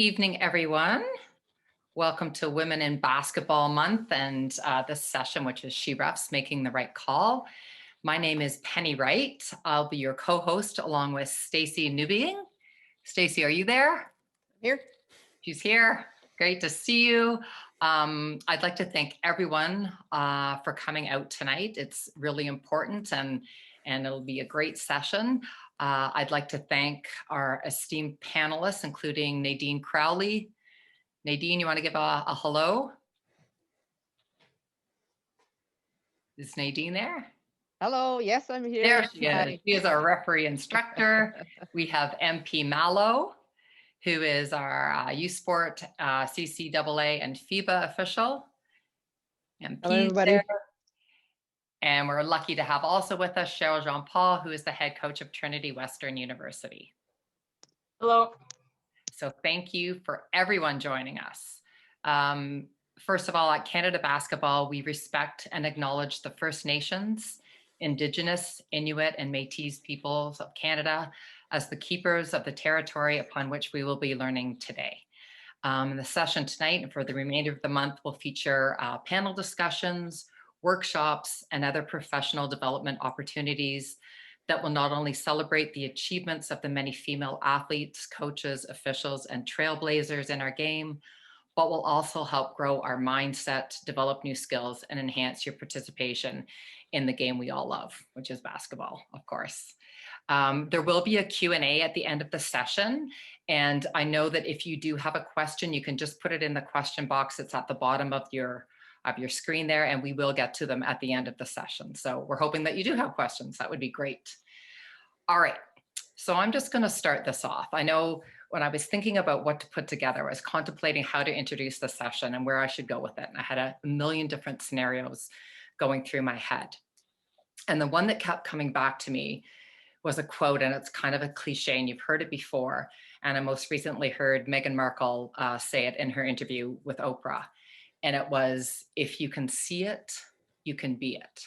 evening, everyone. Welcome to Women in Basketball Month and this session, which is REFS, Making the Right Call. My name is Penny Wright. I'll be your co-host along with Stacey Newbeing. Stacey, are you there? Here. She's here. Great to see you. I'd like to thank everyone for coming out tonight. It's really important and it'll be a great session. I'd like to thank our esteemed panelists, including Nadine Crowley. Nadine, you want to give a hello? Is Nadine there? Hello, yes, I'm here. There she is. Hi. She is our referee instructor. We have MP Malo, who is our U Sport CCAA and FIBA official. Hello, everybody. There. And we're lucky to have also with us Cheryl Jean-Paul, who is the head coach of Trinity Western University. Hello. So thank you for everyone joining us. First of all, at Canada Basketball, we respect and acknowledge the First Nations, Indigenous, Inuit, and Métis peoples of Canada as the keepers of the territory upon which we will be learning today. The session tonight and for the remainder of the month will feature panel discussions, workshops, and other professional development opportunities that will not only celebrate the achievements of the many female athletes, coaches, officials, and trailblazers in our game, but will also help grow our mindset, develop new skills, and enhance your participation in the game we all love, which is basketball, of course. There will be a Q&A at the end of the session. And I know that if you do have a question, you can just put it in the question box that's at the bottom of your screen there, and we will get to them at the end of the session. So we're hoping that you do have questions. That would be great. All right, so I'm just gonna start this off. I know when I was thinking about what to put together, I was contemplating how to introduce the session and where I should go with it. And I had a million different scenarios going through my head. And the one that kept coming back to me was a quote, and it's kind of a cliche, and you've heard it before. And I most recently heard Meghan Markle say it in her interview with Oprah. And it was, if you can see it, you can be it.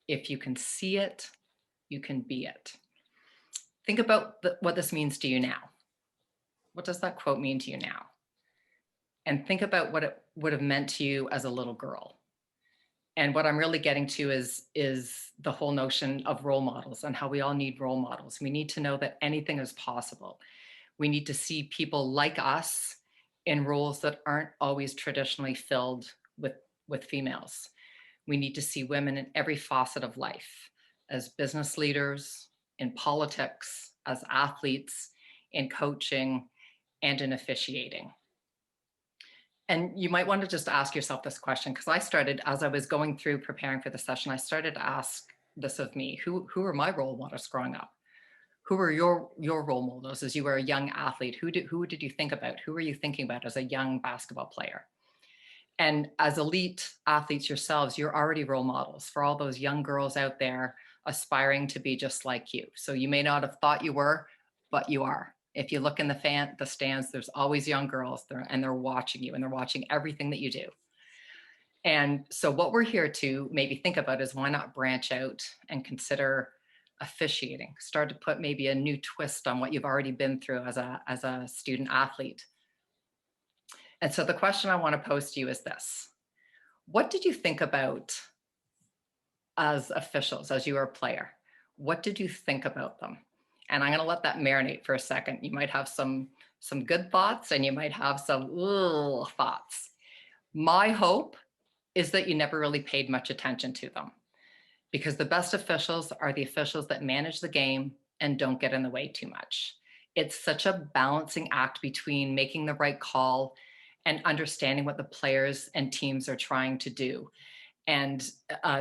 If you can see it, you can be it. Think about what this means to you now. What does that quote mean to you now? And think about what it would have meant to you as a little girl. And what I'm really getting to is the whole notion of role models and how we all need role models. We need to know that anything is possible. We need to see people like us in roles that aren't always traditionally filled with females. We need to see women in every facet of life, as business leaders, in politics, as athletes, in coaching, and in officiating. And you might want to just ask yourself this question, because I started, as I was going through preparing for the session, I started to ask this of me, who are my role models growing up? Who were your role models as you were a young athlete? Who did you think about? Who were you thinking about as a young basketball player? And as elite athletes yourselves, you're already role models for all those young girls out there aspiring to be just like you. So you may not have thought you were, but you are. If you look in the stands, there's always young girls there, and they're watching you, and they're watching everything that you do. And so what we're here to maybe think about is, why not branch out and consider officiating, start to put maybe a new twist on what you've already been through as a student athlete. And so the question I want to pose to you is this: what did you think about as officials, as you were a player? What did you think about them? And I'm going to let that marinate for a second. You might have some good thoughts, and you might have some thoughts. My hope is that you never really paid much attention to them, because the best officials are the officials that manage the game and don't get in the way too much. It's such a balancing act between making the right call and understanding what the players and teams are trying to do. And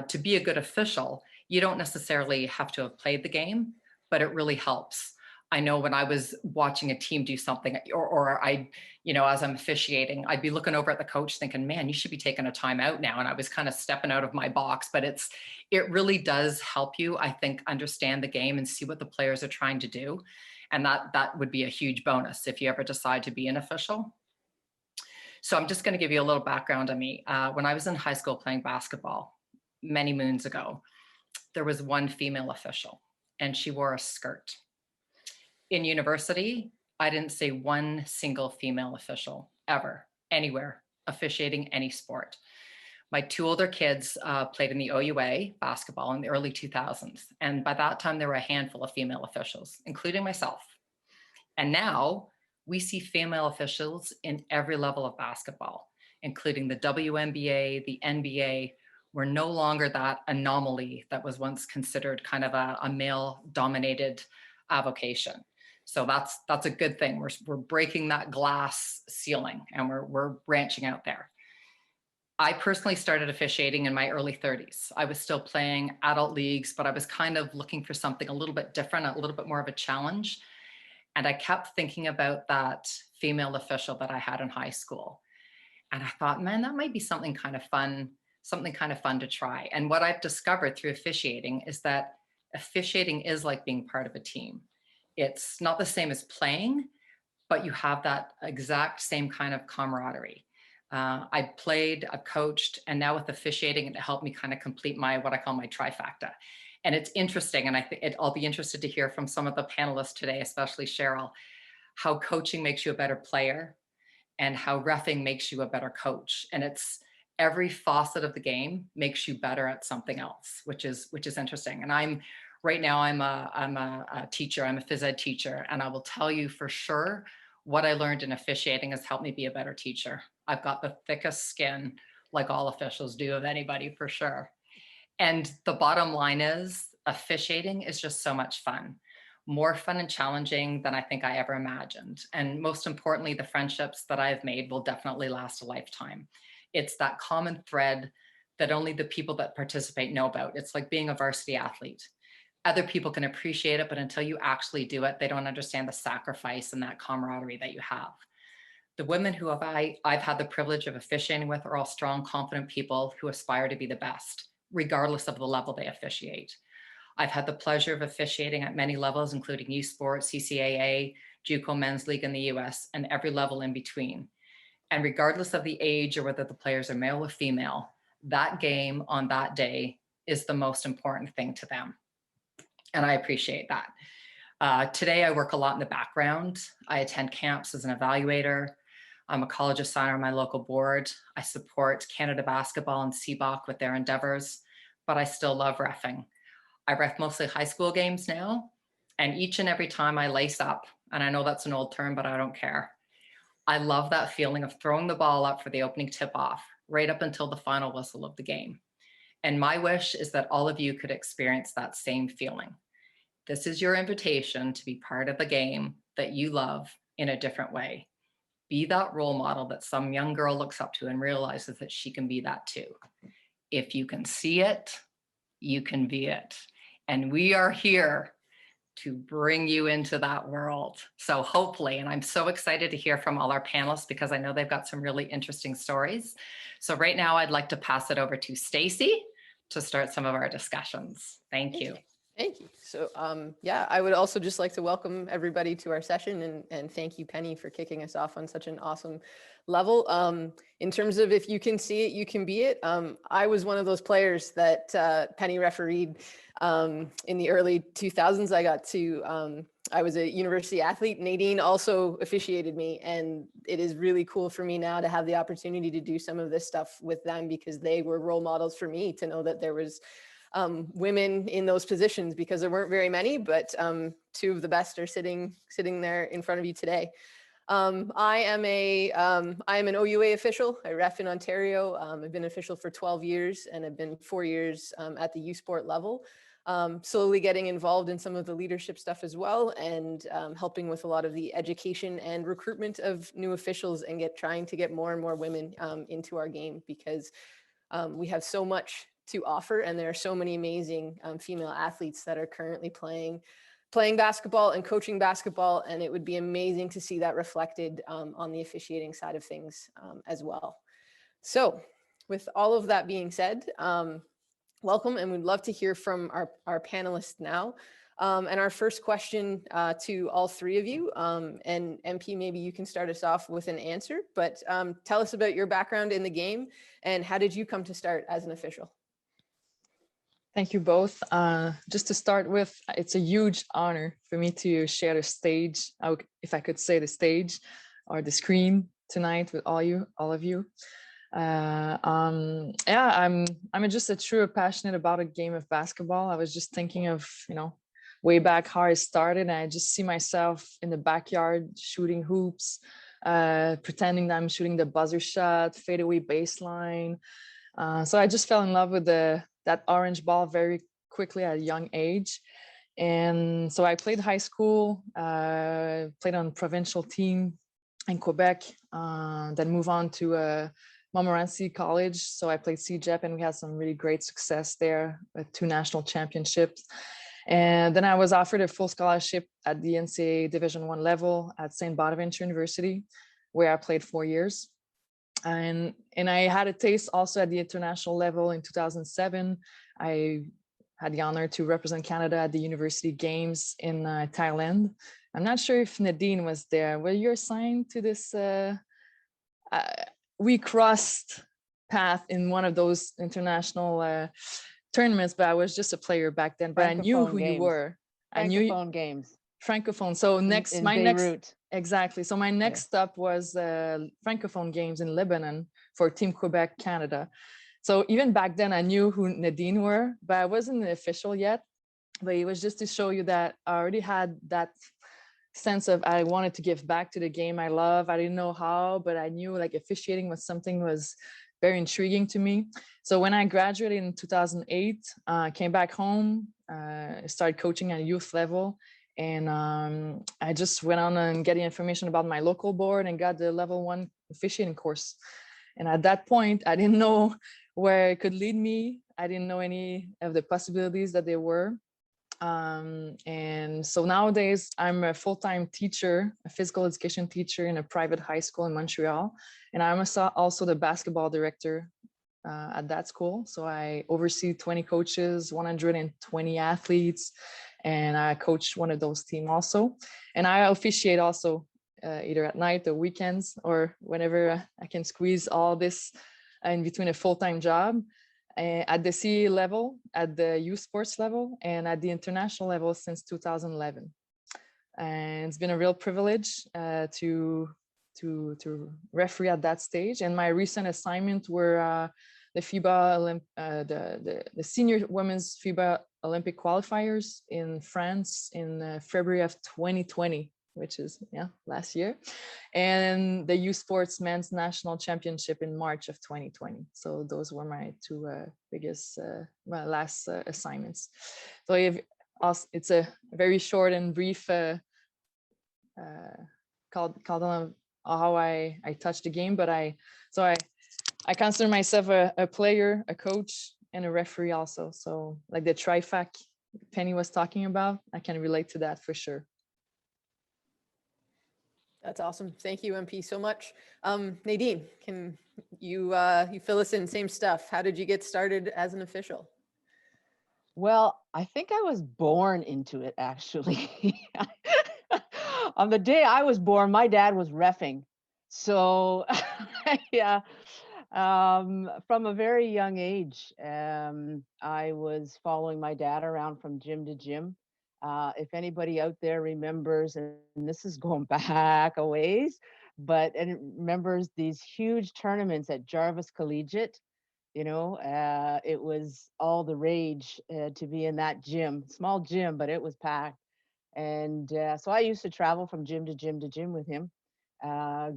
to be a good official, you don't necessarily have to have played the game, but it really helps. I know when I was watching a team do something, or I, as I'm officiating, I'd be looking over at the coach thinking, man, you should be taking a timeout now. And I was kind of stepping out of my box, but it really does help you, I think, understand the game and see what the players are trying to do. And that would be a huge bonus if you ever decide to be an official. So I'm just going to give you a little background on me. When I was in high school playing basketball many moons ago, there was one female official, and she wore a skirt. In university, I didn't see one single female official ever, anywhere, officiating any sport. My two older kids played in the OUA basketball in the early 2000s. And by that time, there were a handful of female officials, including myself. And now we see female officials in every level of basketball, including the WNBA, the NBA. We're no longer that anomaly that was once considered kind of a male-dominated avocation. So that's a good thing. We're breaking that glass ceiling, and we're branching out there. I personally started officiating in my early 30s. I was still playing adult leagues, but I was kind of looking for something a little bit different, a little bit more of a challenge. And I kept thinking about that female official that I had in high school. And I thought, man, that might be something kind of fun to try. And what I've discovered through officiating is that officiating is like being part of a team. It's not the same as playing, but you have that exact same kind of camaraderie. I played, I've coached, and now with officiating, it helped me kind of complete what I call my trifecta. And it's interesting, and I think I'll be interested to hear from some of the panelists today, especially Cheryl, how coaching makes you a better player and how reffing makes you a better coach. And it's every facet of the game makes you better at something else, which is interesting. And right now I'm a teacher, I'm a phys ed teacher, and I will tell you for sure what I learned in officiating has helped me be a better teacher. I've got the thickest skin, like all officials do, of anybody for sure. And the bottom line is officiating is just so much fun, more fun and challenging than I think I ever imagined. And most importantly, the friendships that I've made will definitely last a lifetime. It's that common thread that only the people that participate know about. It's like being a varsity athlete. Other people can appreciate it, but until you actually do it, they don't understand the sacrifice and that camaraderie that you have. The women who I've had the privilege of officiating with are all strong, confident people who aspire to be the best, regardless of the level they officiate. I've had the pleasure of officiating at many levels, including youth sports, CCAA, JUCO Men's League in the US, and every level in between. And regardless of the age or whether the players are male or female, that game on that day is the most important thing to them. And I appreciate that. Today, I work a lot in the background. I attend camps as an evaluator. I'm a college assigner on my local board. I support Canada Basketball and CBOC with their endeavors, but I still love reffing. I ref mostly high school games now, and each and every time I lace up, and I know that's an old term, but I don't care. I love that feeling of throwing the ball up for the opening tip-off, right up until the final whistle of the game. And my wish is that all of you could experience that same feeling. This is your invitation to be part of the game that you love in a different way. Be that role model that some young girl looks up to and realizes that she can be that too. If you can see it, you can be it. And we are here to bring you into that world. So hopefully, and I'm so excited to hear from all our panelists because I know they've got some really interesting stories. So right now I'd like to pass it over to Stacy to start some of our discussions. Thank you. Thank you. So yeah, I would also just like to welcome everybody to our session and thank you, Penny, for kicking us off on such an awesome level. In terms of if you can see it, you can be it. I was one of those players that Penny refereed in the early 2000s. I was a university athlete. Nadine also officiated me, and it is really cool for me now to have the opportunity to do some of this stuff with them because they were role models for me to know that there was women in those positions because there weren't very many, but two of the best are sitting there in front of you today. I am an OUA official. I ref in Ontario. I've been official for 12 years and I've been 4 years at the U Sport level. Slowly getting involved in some of the leadership stuff as well and helping with a lot of the education and recruitment of new officials and trying to get more and more women into our game because we have so much to offer and there are so many amazing female athletes that are currently playing basketball and coaching basketball, and it would be amazing to see that reflected on the officiating side of things as well. So with all of that being said, welcome, and we'd love to hear from our panelists now. And our first question to all three of you, and MP, maybe you can start us off with an answer, but tell us about your background in the game and how did you come to start as an official? Thank you both. Just to start with, it's a huge honor for me to share the stage, if I could say the stage or the screen tonight with all of you. Yeah, I'm just a true passionate about a game of basketball. I was just thinking of, way back how I started, and I just see myself in the backyard shooting hoops, pretending that I'm shooting the buzzer shot, fadeaway baseline. So I just fell in love with that orange ball very quickly at a young age. And so I played high school, played on provincial team in Quebec, then move on to Montmorency College. So I played CJEP, and we had some really great success there with 2 national championships. And then I was offered a full scholarship at the NCAA Division I level at St. Bonaventure University, where I played 4 years. And I had a taste also at the international level in 2007. I had the honor to represent Canada at the University Games in Thailand. I'm not sure if Nadine was there. Were you assigned to this? We crossed path in one of those international tournaments, but I was just a player back then. But I knew who you were. I knew Francophone games. Francophone. So my Beirut. next, exactly. So my next stop was Francophone games in Lebanon for Team Quebec Canada. So even back then, I knew who Nadine were, but I wasn't an official yet. But it was just to show you that I already had that sense of I wanted to give back to the game I love. I didn't know how, but I knew like officiating was something was very intriguing to me. So when I graduated in 2008, came back home, started coaching at a youth level. And I just went on and getting information about my local board and got the level 1 officiating course. And at that point, I didn't know where it could lead me. I didn't know any of the possibilities that there were. And so nowadays I'm a full-time teacher, a physical education teacher in a private high school in Montreal. And I'm also the basketball director at that school. So I oversee 20 coaches, 120 athletes, and I coach one of those teams also. And I officiate also either at night or weekends or whenever I can squeeze all this in between a full-time job. At the CE level, at the youth sports level, and at the international level since 2011. And it's been a real privilege to referee at that stage. And my recent assignment were the FIBA the senior women's FIBA Olympic qualifiers in France in February of 2020, which is last year, and the youth sports men's national championship in March of 2020. So those were my 2 biggest my last assignments. So it's a very short and brief called on how I touched the game, but I consider myself a player, a coach, and a referee also. So like the trifecta Penny was talking about, I can relate to that for sure. That's awesome. Thank you, MP, so much. Nadine, can you fill us in? Same stuff. How did you get started as an official? Well, I think I was born into it, actually. On the day I was born, my dad was reffing. So, yeah, from a very young age, I was following my dad around from gym to gym. If anybody out there remembers, and this is going back a ways, but and remembers these huge tournaments at Jarvis Collegiate, it was all the rage to be in that gym, small gym, but it was packed. And so I used to travel from gym to gym to gym with him.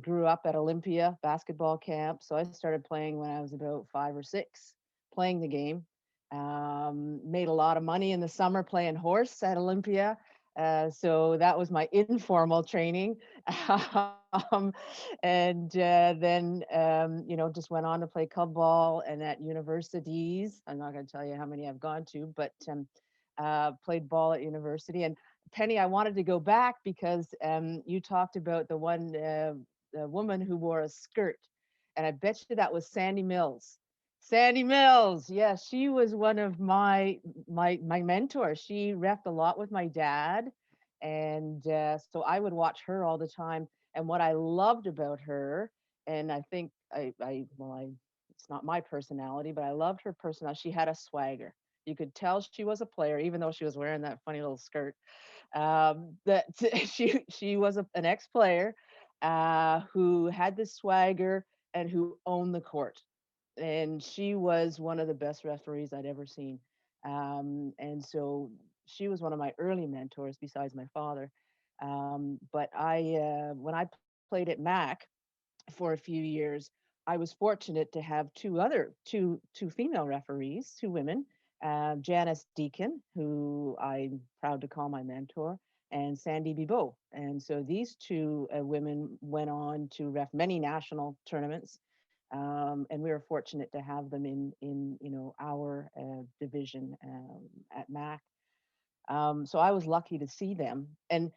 Grew up at Olympia basketball camp. So I started playing when I was about 5 or 6, playing the game. Made a lot of money in the summer playing horse at Olympia. So that was my informal training. And then, just went on to play club ball and at universities. I'm not going to tell you how many I've gone to, but played ball at university. And Penny, I wanted to go back because you talked about the one the woman who wore a skirt. And I bet you that was Sandy Mills. Sandy Mills, yes, she was one of my mentors. She reffed a lot with my dad, and so I would watch her all the time. And what I loved about her, and I think it's not my personality, but I loved her personality. She had a swagger. You could tell she was a player, even though she was wearing that funny little skirt. That she was an ex-player who had the swagger and who owned the court. And she was one of the best referees I'd ever seen. And so she was one of my early mentors besides my father. But when I played at Mac for a few years, I was fortunate to have two female referees, two women, Janice Deacon, who I'm proud to call my mentor, and Sandy Bibeau. And so these two women went on to ref many national tournaments, and we were fortunate to have them in our division at MAC. So I was lucky to see them, and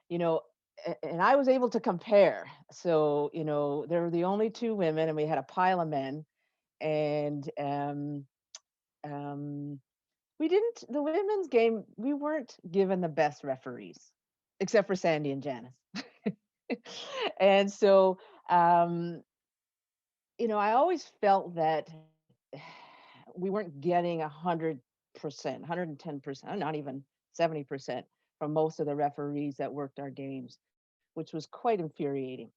and I was able to compare. So there were the only two women, and we had a pile of men, and um, we didn't. The women's game, we weren't given the best referees, except for Sandy and Janice. And so I always felt that we weren't getting 100%, 110%, not even 70% from most of the referees that worked our games, which was quite infuriating.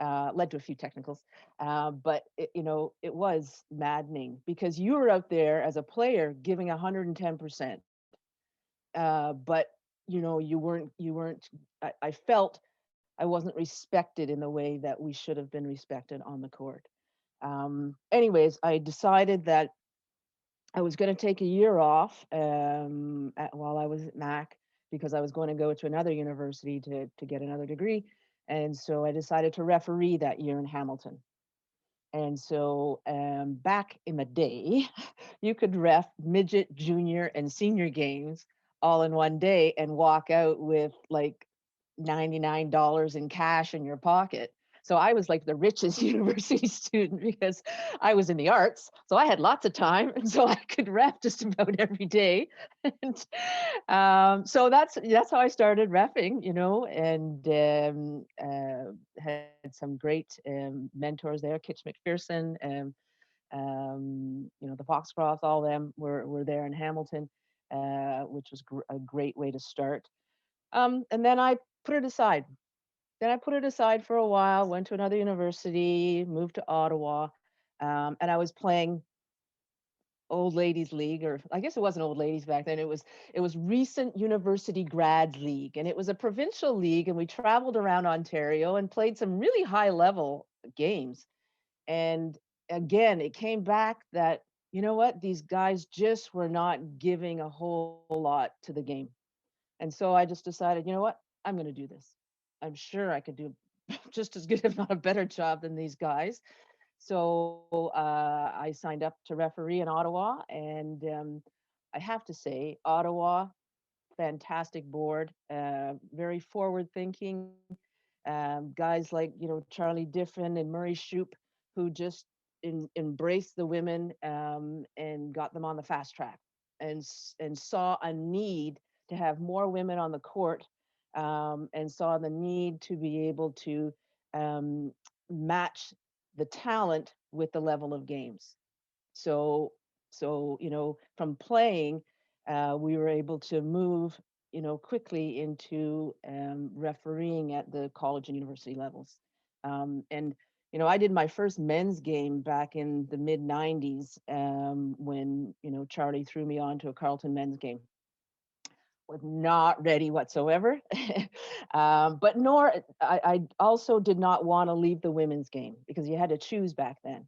Led to a few technicals, but it was maddening because you were out there as a player giving 110%, but you weren't. I felt I wasn't respected in the way that we should have been respected on the court. Anyways, I decided that I was going to take a year off while I was at Mac because I was going to go to another university to get another degree. And so I decided to referee that year in Hamilton. And so back in the day, you could ref midget, junior, and senior games all in one day and walk out with like $99 in cash in your pocket. So I was like the richest university student because I was in the arts. So I had lots of time. And so I could ref just about every day. And so that's how I started refing, and had some great mentors there, Kitch McPherson, and the Foxcrofts, all of them were there in Hamilton, which was a great way to start. And then I put it aside. Then I put it aside for a while, went to another university, moved to Ottawa, and I was playing old ladies league, or I guess it wasn't old ladies back then. It was recent university grads league, and it was a provincial league, and we traveled around Ontario and played some really high level games. And again, it came back that you know what, these guys just were not giving a whole lot to the game. And so I just decided, you know what, I'm going to do this. I'm sure I could do just as good, if not a better job than these guys. So I signed up to referee in Ottawa, and I have to say, Ottawa, fantastic board, very forward thinking. Guys like Charlie Diffin and Murray Shoup, who just embraced the women and got them on the fast track, and saw a need to have more women on the court, and saw the need to be able to match the talent with the level of games. So, from playing, we were able to move, quickly into refereeing at the college and university levels. And I did my first men's game back in the mid '90s, when Charlie threw me on to a Carleton men's game. Was not ready whatsoever. But nor I also did not want to leave the women's game because you had to choose back then.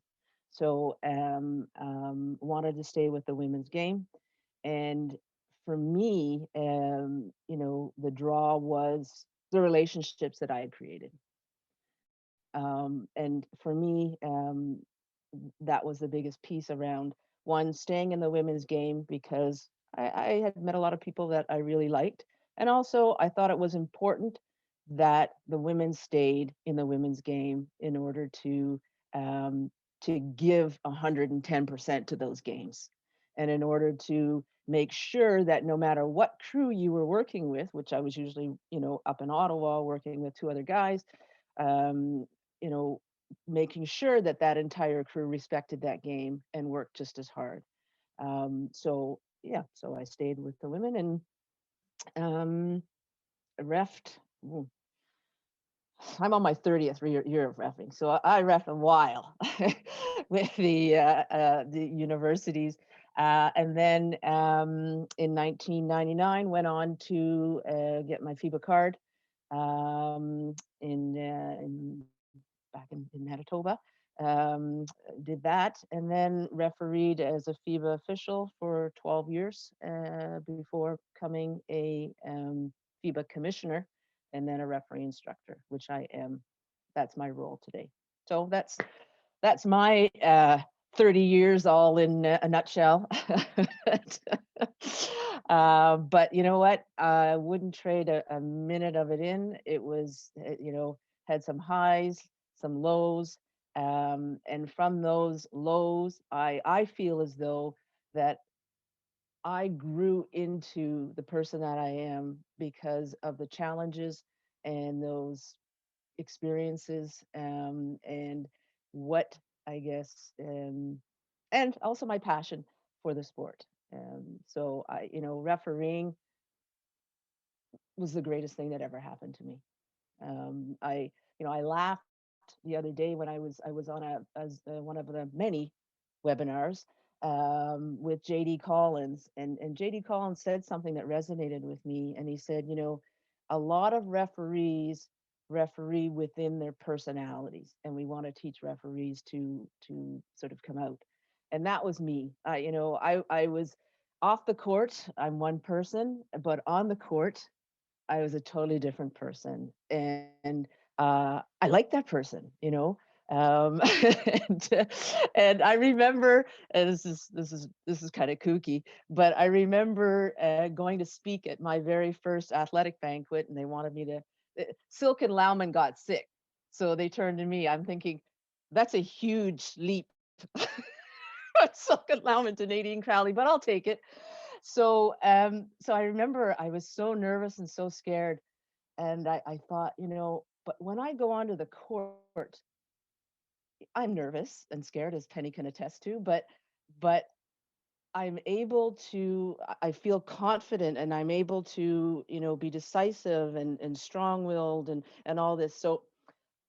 So wanted to stay with the women's game. And for me, the draw was the relationships that I had created. And for me, that was the biggest piece around one, staying in the women's game because I had met a lot of people that I really liked. And also, I thought it was important that the women stayed in the women's game in order to give 110% to those games, and in order to make sure that no matter what crew you were working with, which I was usually, up in Ottawa working with two other guys, um, you know, making sure that that entire crew respected that game and worked just as hard. So yeah, so I stayed with the women and refed. I'm on my 30th year of reffing, so I ref a while with the universities, and then in 1999 went on to get my FIBA card in back in Manitoba. Um, did that, and then refereed as a FIBA official for 12 years before becoming a FIBA commissioner, and then a referee instructor, which I am. That's my role today. So that's my 30 years all in a nutshell. But you know what? I wouldn't trade a minute of it in. It was, had some highs, some lows. And from those lows, I feel as though that I grew into the person that I am because of the challenges and those experiences, and what I guess, and also my passion for the sport. So refereeing was the greatest thing that ever happened to me. I laughed the other day when I was on one of the many webinars with JD Collins, and JD Collins said something that resonated with me, and he said, a lot of referees referee within their personalities, and we want to teach referees to sort of come out, and that was me. I was off the court, I'm one person, but on the court I was a totally different person, and I like that person, and, and I remember, and this is kind of kooky, but I remember going to speak at my very first athletic banquet, and they wanted me to. Silke and Lauman got sick, so they turned to me. I'm thinking, that's a huge leap. Silke and Lauman to Nadine Crowley, but I'll take it. So I remember I was so nervous and so scared, and I thought, but when I go onto the court, I'm nervous and scared, as Penny can attest to, but I'm able to, I feel confident, and I'm able to, be decisive and strong-willed and all this.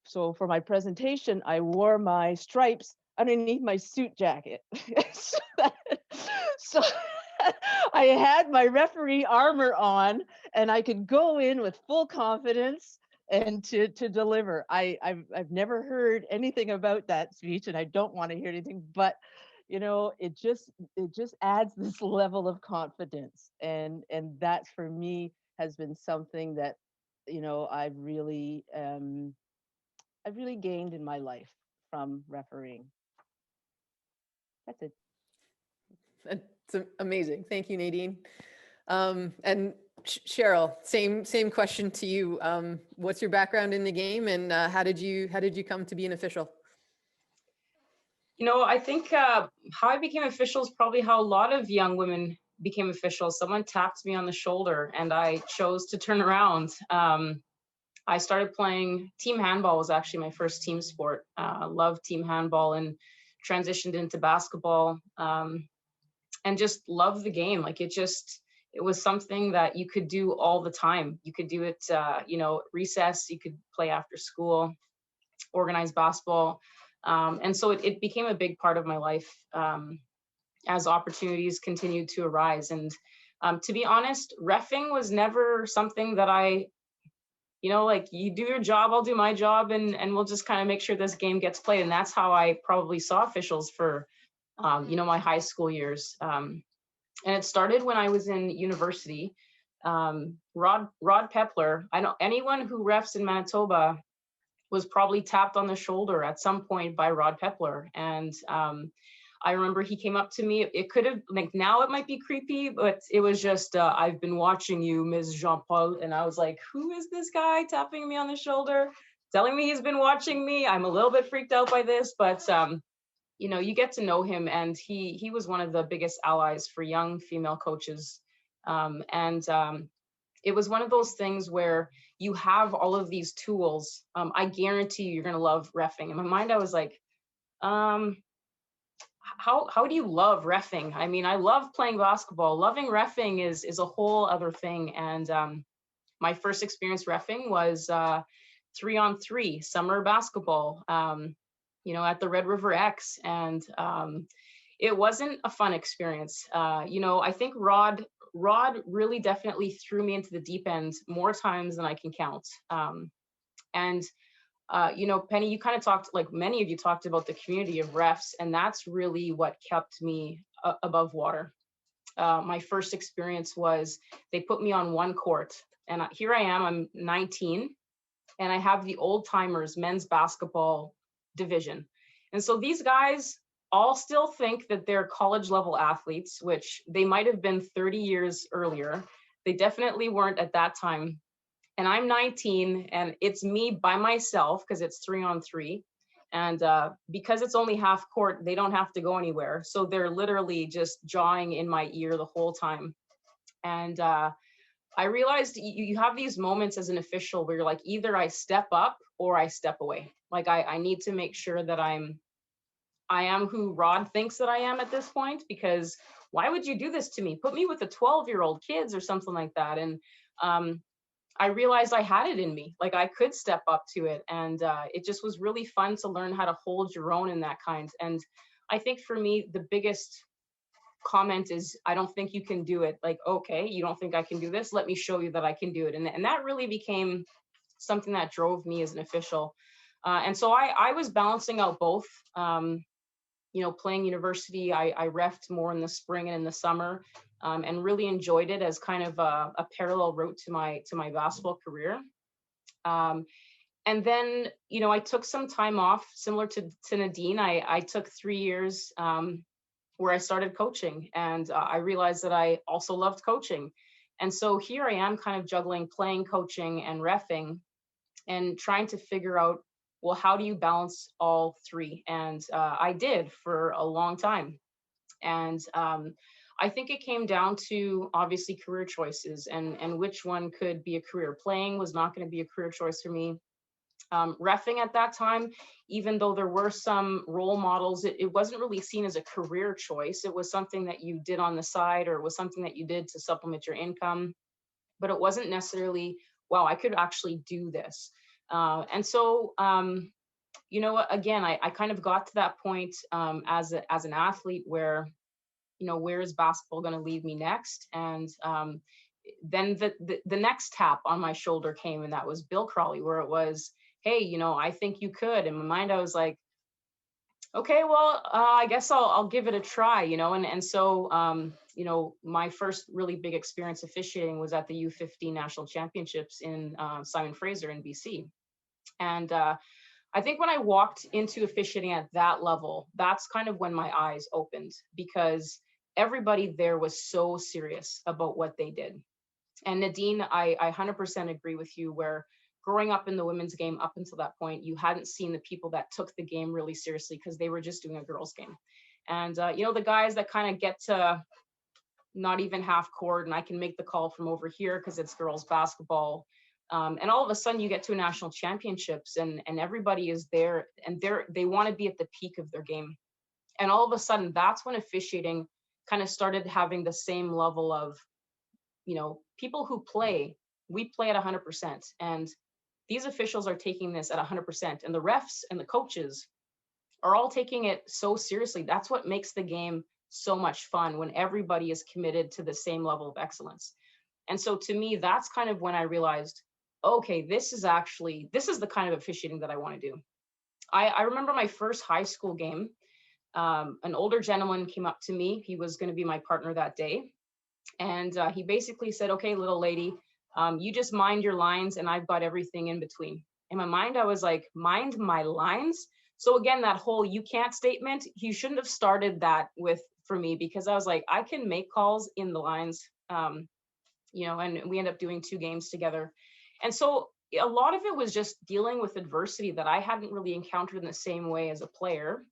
So for my presentation, I wore my stripes underneath my suit jacket. so I had my referee armor on, and I could go in with full confidence and to deliver. I've never heard anything about that speech, and I don't want to hear anything, but it just adds this level of confidence, and that for me has been something that I've really gained in my life from refereeing. That's it. That's amazing. Thank you, Nadine. And Cheryl, same question to you. What's your background in the game, and how did you come to be an official? I think how I became official is probably how a lot of young women became officials. Someone tapped me on the shoulder, and I chose to turn around. I started playing team handball. Was actually my first team sport. Loved team handball and transitioned into basketball, and just loved the game. Like it was something that you could do all the time. You could do it, recess. You could play after school, organized basketball. And so it became a big part of my life as opportunities continued to arise. And to be honest, reffing was never something that I, like, you do your job, I'll do my job, and we'll just kind of make sure this game gets played. And that's how I probably saw officials for, my high school years. And it started when I was in university. Rod Pepler, I know anyone who refs in Manitoba was probably tapped on the shoulder at some point by Rod Pepler. And I remember he came up to me. It could have, like, now it might be creepy, but it was just, I've been watching you, Ms. Jean-Paul. And I was like, who is this guy tapping me on the shoulder, telling me he's been watching me? I'm a little bit freaked out by this, but you get to know him, and he was one of the biggest allies for young female coaches. It was one of those things where you have all of these tools. I guarantee you're going to love reffing. In my mind, I was like, how how do you love reffing? I mean, I love playing basketball. Loving reffing is a whole other thing. And my first experience reffing was 3-on-3 summer basketball, at the Red River X. And it wasn't a fun experience. I think Rod really definitely threw me into the deep end more times than I can count. And Penny, you kind of talked, like many of you talked about the community of refs, and that's really what kept me above water. My first experience was they put me on one court, and here I am, I'm 19, and I have the old timers men's basketball division. And so these guys all still think that they're college level athletes, which they might have been 30 years earlier. They definitely weren't at that time. And I'm 19, and it's me by myself because it's 3-on-3. And because it's only half court, they don't have to go anywhere. So they're literally just jawing in my ear the whole time. And I realized you have these moments as an official where you're like, either I step up or I step away. Like I need to make sure that I am who Rod thinks that I am at this point, because why would you do this to me? Put me with the 12-year-old kids or something like that. And I realized I had it in me, like I could step up to it. And it just was really fun to learn how to hold your own in that kind. And I think for me, the biggest comment is, I don't think you can do it. Like, okay, you don't think I can do this? Let me show you that I can do it. And that really became something that drove me as an official. And so I was balancing out both. Playing university, I reffed more in the spring and in the summer, and really enjoyed it as kind of a parallel route to my basketball career. And then, I took some time off, similar to Nadine. I took 3 years where I started coaching, and I realized that I also loved coaching. And so here I am kind of juggling playing, coaching, and reffing, and trying to figure out, well, how do you balance all three? And I did for a long time. And I think it came down to obviously career choices and which one could be a career. Playing was not going to be a career choice for me. Reffing at that time, even though there were some role models, it wasn't really seen as a career choice. It was something that you did on the side, or it was something that you did to supplement your income. But it wasn't necessarily, wow, I could actually do this. And so, again, I kind of got to that point as an athlete where, where is basketball going to lead me next? And then the next tap on my shoulder came, and that was Bill Crowley, where it was, hey, I think you could. In my mind, I was like, okay, well, I guess I'll give it a try, and so, my first really big experience officiating was at the U15 National Championships in Simon Fraser in BC. And I think when I walked into officiating at that level, that's kind of when my eyes opened, because everybody there was so serious about what they did. And Nadine, I 100% agree with you, where growing up in the women's game up until that point, you hadn't seen the people that took the game really seriously because they were just doing a girls' game. And, the guys that kind of get to not even half court, and I can make the call from over here because it's girls' basketball. And all of a sudden you get to a national championships, and everybody is there, and they want to be at the peak of their game. And all of a sudden, that's when officiating kind of started having the same level of, people who play, we play at 100%. And these officials are taking this at 100%. And the refs and the coaches are all taking it so seriously. That's what makes the game so much fun, when everybody is committed to the same level of excellence. And so to me, that's kind of when I realized, okay, this is the kind of officiating that I want to do. I remember my first high school game. An older gentleman came up to me. He was going to be my partner that day. And he basically said, okay, little lady, you just mind your lines, and I've got everything in between. In my mind, I was like, mind my lines? So again, that whole you can't statement, he shouldn't have started that for me, because I was like, I can make calls in the lines, and we end up doing 2 games together. And so a lot of it was just dealing with adversity that I hadn't really encountered in the same way as a player.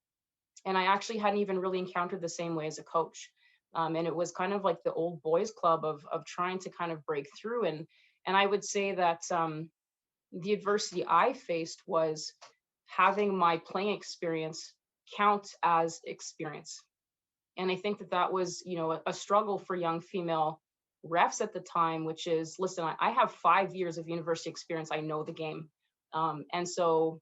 And I actually hadn't even really encountered the same way as a coach. And it was kind of like the old boys club of trying to kind of break through. And I would say that the adversity I faced was having my playing experience count as experience. And I think that that was, you know, a struggle for young female refs at the time, which is, listen, I have 5 years of university experience. I know the game. And so,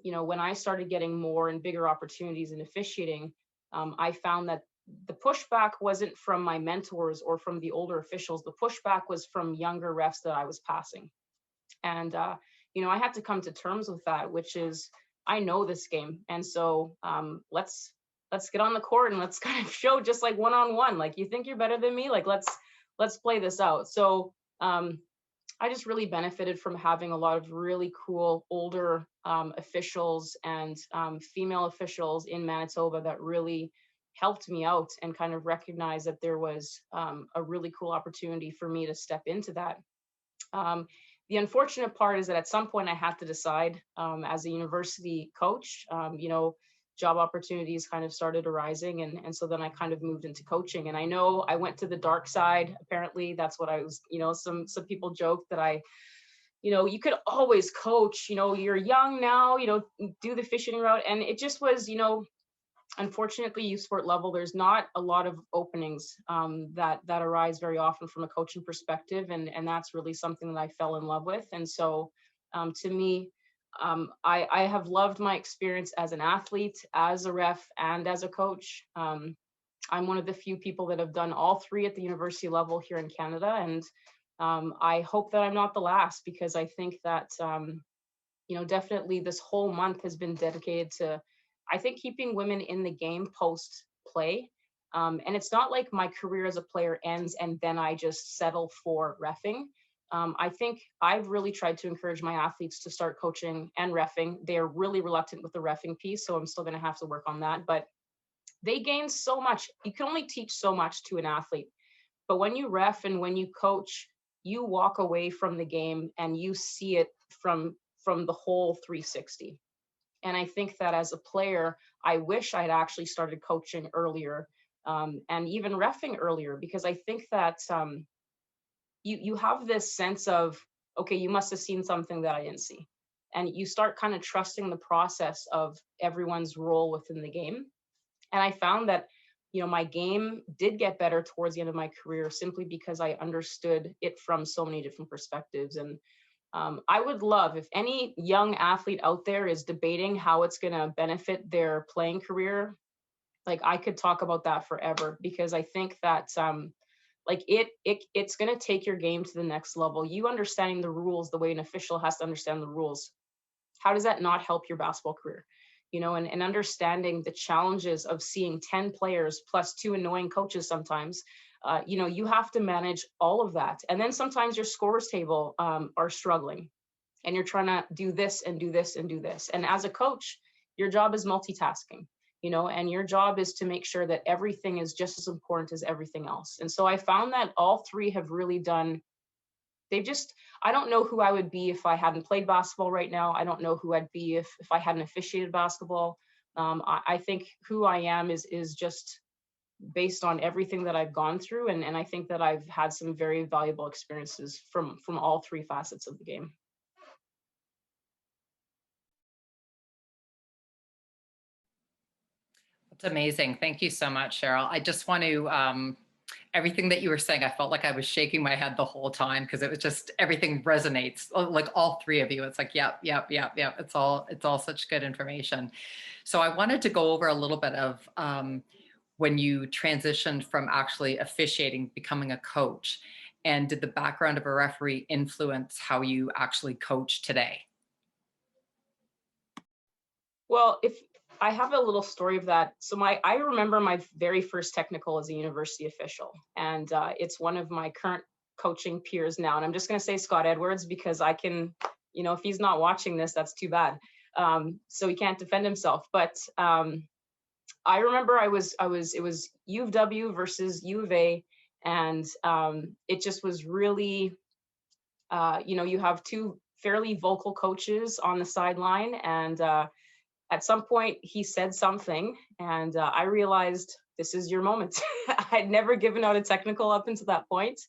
you know, when I started getting more and bigger opportunities in officiating, I found that the pushback wasn't from my mentors or from the older officials. The pushback was from younger refs that I was passing. And, you know, I had to come to terms with that, which is, I know this game. And so let's get on the court and let's kind of show, just like one-on-one, like, you think you're better than me? Like, let's play this out. So I just really benefited from having a lot of really cool older officials and female officials in Manitoba that really helped me out and kind of recognized that there was a really cool opportunity for me to step into that. The unfortunate part is that at some point I had to decide as a university coach, you know, job opportunities kind of started arising. And so then I kind of moved into coaching. And I know I went to the dark side. Apparently that's what I was, you know, some people joke that you know, you could always coach, you know, you're young now, you know, do the officiating route. And it just was, you know, unfortunately, youth sport level, there's not a lot of openings that arise very often from a coaching perspective. And that's really something that I fell in love with. And so to me, I have loved my experience as an athlete, as a ref, and as a coach. I'm one of the few people that have done all three at the university level here in Canada. And I hope that I'm not the last, because I think that, you know, definitely this whole month has been dedicated to, I think, keeping women in the game post play. And it's not like my career as a player ends and then I just settle for reffing. I think I've really tried to encourage my athletes to start coaching and reffing. They're really reluctant with the reffing piece, so I'm still going to have to work on that. But they gain so much. You can only teach so much to an athlete. But when you ref and when you coach, you walk away from the game and you see it from the whole 360. And I think that as a player, I wish I'd actually started coaching earlier and even reffing earlier, because I think that you have this sense of, okay, you must have seen something that I didn't see. And you start kind of trusting the process of everyone's role within the game. And I found that, you know, my game did get better towards the end of my career simply because I understood it from so many different perspectives. And I would love, if any young athlete out there is debating how it's going to benefit their playing career, like, I could talk about that forever, because I think that like it's going to take your game to the next level. You understanding the rules the way an official has to understand the rules. How does that not help your basketball career? You know, and understanding the challenges of seeing 10 players plus 2 annoying coaches sometimes. You know, you have to manage all of that. And then sometimes your scorers table are struggling and you're trying to do this and do this and do this. And as a coach, your job is multitasking, you know, and your job is to make sure that everything is just as important as everything else. And so I found that all three have really done, I don't know who I would be if I hadn't played basketball right now. I don't know who I'd be if I hadn't officiated basketball. I think who I am is just based on everything that I've gone through. And I think that I've had some very valuable experiences from all three facets of the game. That's amazing. Thank you so much, Cheryl. I just want to, everything that you were saying, I felt like I was shaking my head the whole time, because it was just, everything resonates, like all three of you. It's like, yep. It's all such good information. So I wanted to go over a little bit of when you transitioned from actually officiating, becoming a coach, and did the background of a referee influence how you actually coach today? Well, if I have a little story of that. So I remember my very first technical as a university official, and it's one of my current coaching peers now. And I'm just going to say Scott Edwards, because I can, you know, if he's not watching this, that's too bad. So he can't defend himself. But I remember it was U of W versus U of A, and it just was really, you know, you have two fairly vocal coaches on the sideline, and at some point he said something, and I realized this is your moment. I'd never given out a technical up until that point.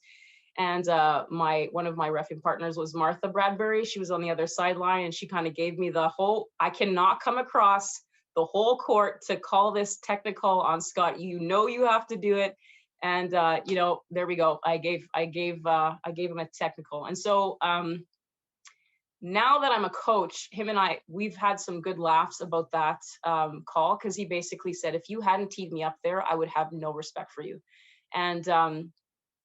And one of my reffing partners was Martha Bradbury. She was on the other sideline, and she kind of gave me the whole, I cannot come across the whole court to call this technical on Scott. You know you have to do it. And you know, there we go. I gave him a technical. And so now that I'm a coach, him and we've had some good laughs about that call, because he basically said, if you hadn't teed me up there, I would have no respect for you. And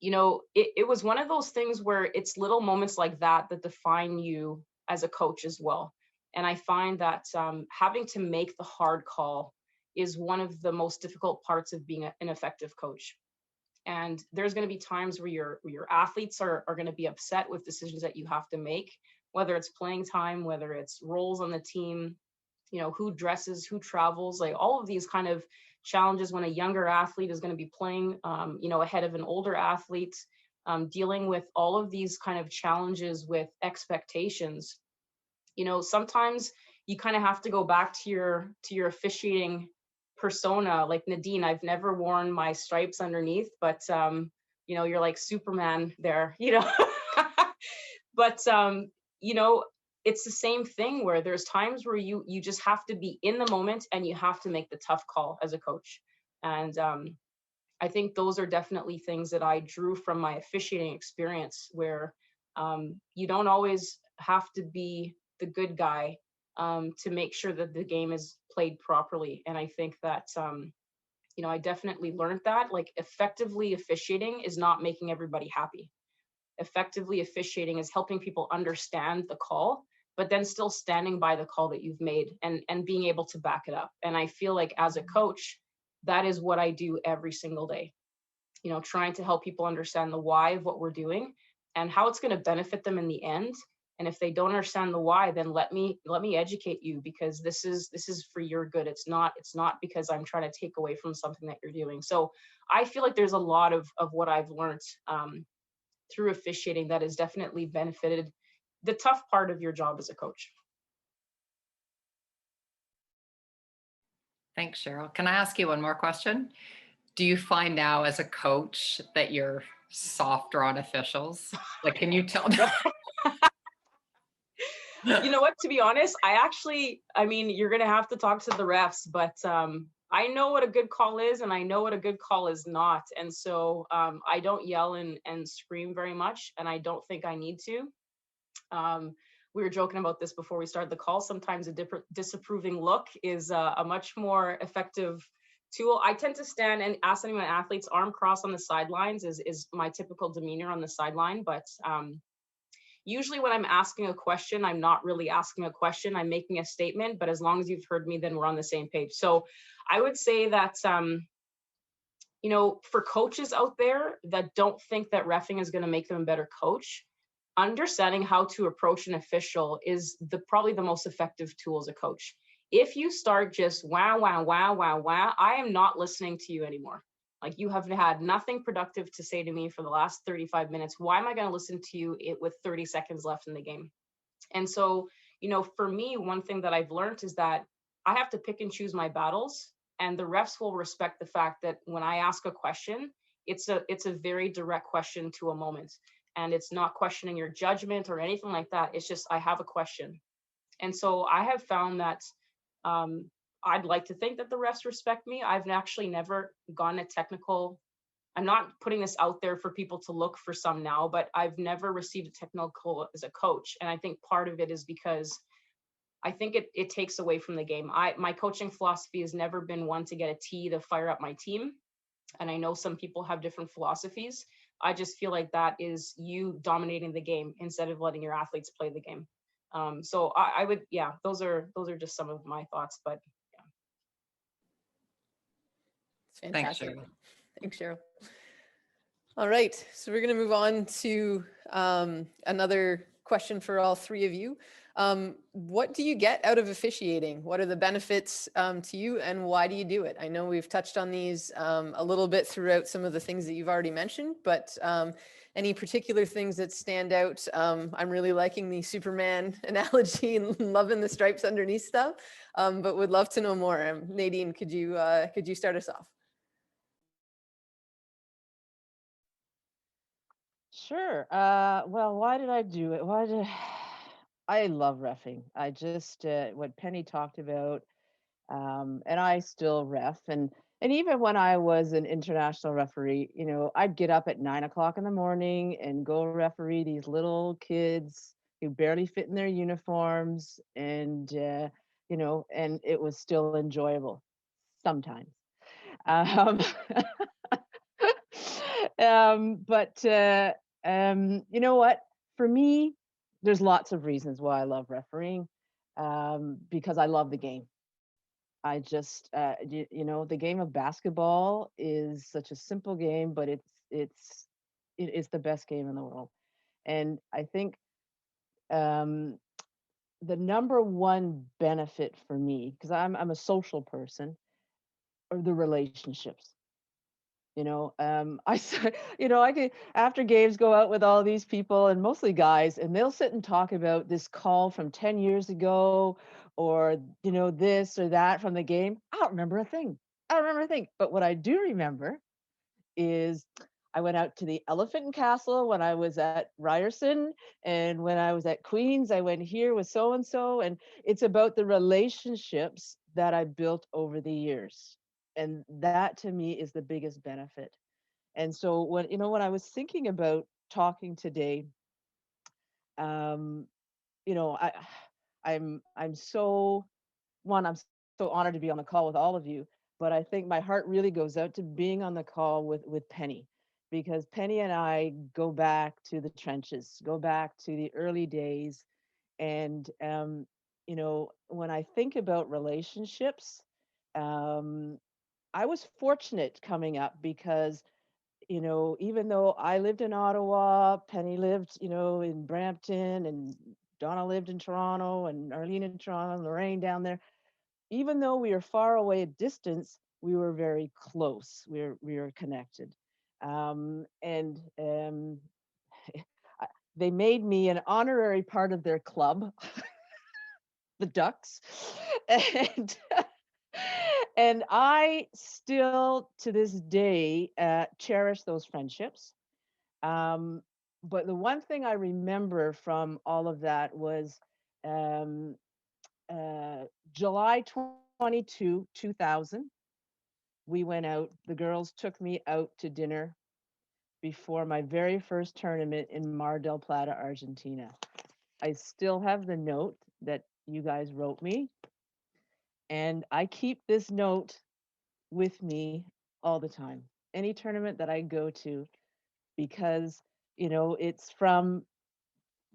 you know, it was one of those things where it's little moments like that that define you as a coach as well. And I find that having to make the hard call is one of the most difficult parts of being an effective coach. And there's going to be times where your athletes are going to be upset with decisions that you have to make, whether it's playing time, whether it's roles on the team, you know, who dresses, who travels, like all of these kind of challenges when a younger athlete is going to be playing, you know, ahead of an older athlete, dealing with all of these kind of challenges with expectations. You know, sometimes you kind of have to go back to your officiating persona. Like Nadine, I've never worn my stripes underneath, but you know, you're like Superman there, you know. But you know, it's the same thing where there's times where you just have to be in the moment and you have to make the tough call as a coach. And I think those are definitely things that I drew from my officiating experience, where you don't always have to be the good guy to make sure that the game is played properly. And I think that you know, I definitely learned that, like, effectively officiating is not making everybody happy. Effectively officiating is helping people understand the call, but then still standing by the call that you've made and being able to back it up. And I feel like as a coach, that is what I do every single day. You know, trying to help people understand the why of what we're doing and how it's going to benefit them in the end. And if they don't understand the why, then let me educate you, because this is for your good. It's not because I'm trying to take away from something that you're doing. So I feel like there's a lot of what I've learned through officiating that has definitely benefited the tough part of your job as a coach. Thanks, Cheryl. Can I ask you one more question? Do you find now as a coach that you're softer on officials? Like, can you tell? You know what, to be honest, I mean, you're going to have to talk to the refs, but I know what a good call is and I know what a good call is not. And so I don't yell and scream very much, and I don't think I need to. We were joking about this before we started the call. Sometimes a disapproving look is a much more effective tool. I tend to stand and ask any of my athletes, arm crossed on the sidelines is my typical demeanor on the sideline. But usually when I'm asking a question, I'm not really asking a question, I'm making a statement. But as long as you've heard me, then we're on the same page. So I would say that, you know, for coaches out there that don't think that reffing is going to make them a better coach, understanding how to approach an official is probably the most effective tool as a coach. If you start just wow, wow, wow, wow, wow, I am not listening to you anymore. Like, you have had nothing productive to say to me for the last 35 minutes. Why am I going to listen to you with 30 seconds left in the game? And so, you know, for me, one thing that I've learned is that I have to pick and choose my battles, and the refs will respect the fact that when I ask a question, it's a very direct question to a moment. And it's not questioning your judgment or anything like that. It's just, I have a question. And so I have found that I'd like to think that the refs respect me. I've actually never gone a technical. I'm not putting this out there for people to look for some now, but I've never received a technical as a coach. And I think part of it is because I think it takes away from the game. My coaching philosophy has never been one to get a tee to fire up my team. And I know some people have different philosophies. I just feel like that is you dominating the game instead of letting your athletes play the game. So I would, yeah, those are just some of my thoughts, but yeah. It's fantastic. Thanks, Cheryl. Thanks, Cheryl. All right, so we're going to move on to another question for all three of you. What do you get out of officiating? What are the benefits to you, and why do you do it? I know we've touched on these a little bit throughout some of the things that you've already mentioned, but any particular things that stand out? I'm really liking the Superman analogy and loving the stripes underneath stuff, but would love to know more. Nadine, could you start us off? Sure. Well, why did I do it? I love reffing. I just, what Penny talked about, And I still ref. And even when I was an international referee, you know, I'd get up at 9 o'clock in the morning and go referee these little kids who barely fit in their uniforms, and you know, and it was still enjoyable sometimes. Um, but you know what? For me, there's lots of reasons why I love refereeing. Because I love the game. I just, you know, the game of basketball is such a simple game, but it is the best game in the world. And I think um, the number one benefit for me, because I'm a social person, are the relationships. You know, you know, I could, after games, go out with all these people, and mostly guys, and they'll sit and talk about this call from 10 years ago, or, you know, this or that from the game. I don't remember a thing. I don't remember a thing. But what I do remember is I went out to the Elephant and Castle when I was at Ryerson, and when I was at Queens, I went here with so and so. And it's about the relationships that I built over the years. And that to me is the biggest benefit. And so when, you know, when I was thinking about talking today, um, you know, I'm so, one, I'm so honored to be on the call with all of you, but I think my heart really goes out to being on the call with Penny, because Penny and I go back to the trenches, go back to the early days. And you know, when I think about relationships, um, I was fortunate coming up because, you know, even though I lived in Ottawa, Penny lived, you know, in Brampton, and Donna lived in Toronto, and Arlene in Toronto, and Lorraine down there. Even though we were far away at distance, we were very close. We were connected. And they made me an honorary part of their club, the Ducks. And and I still to this day cherish those friendships. Um, but the one thing I remember from all of that was um, July 22, 2000. We went out. The girls took me out to dinner before my very first tournament in Mar del Plata, Argentina. I still have the note that you guys wrote me, and I keep this note with me all the time. Any tournament that I go to, because, you know, it's from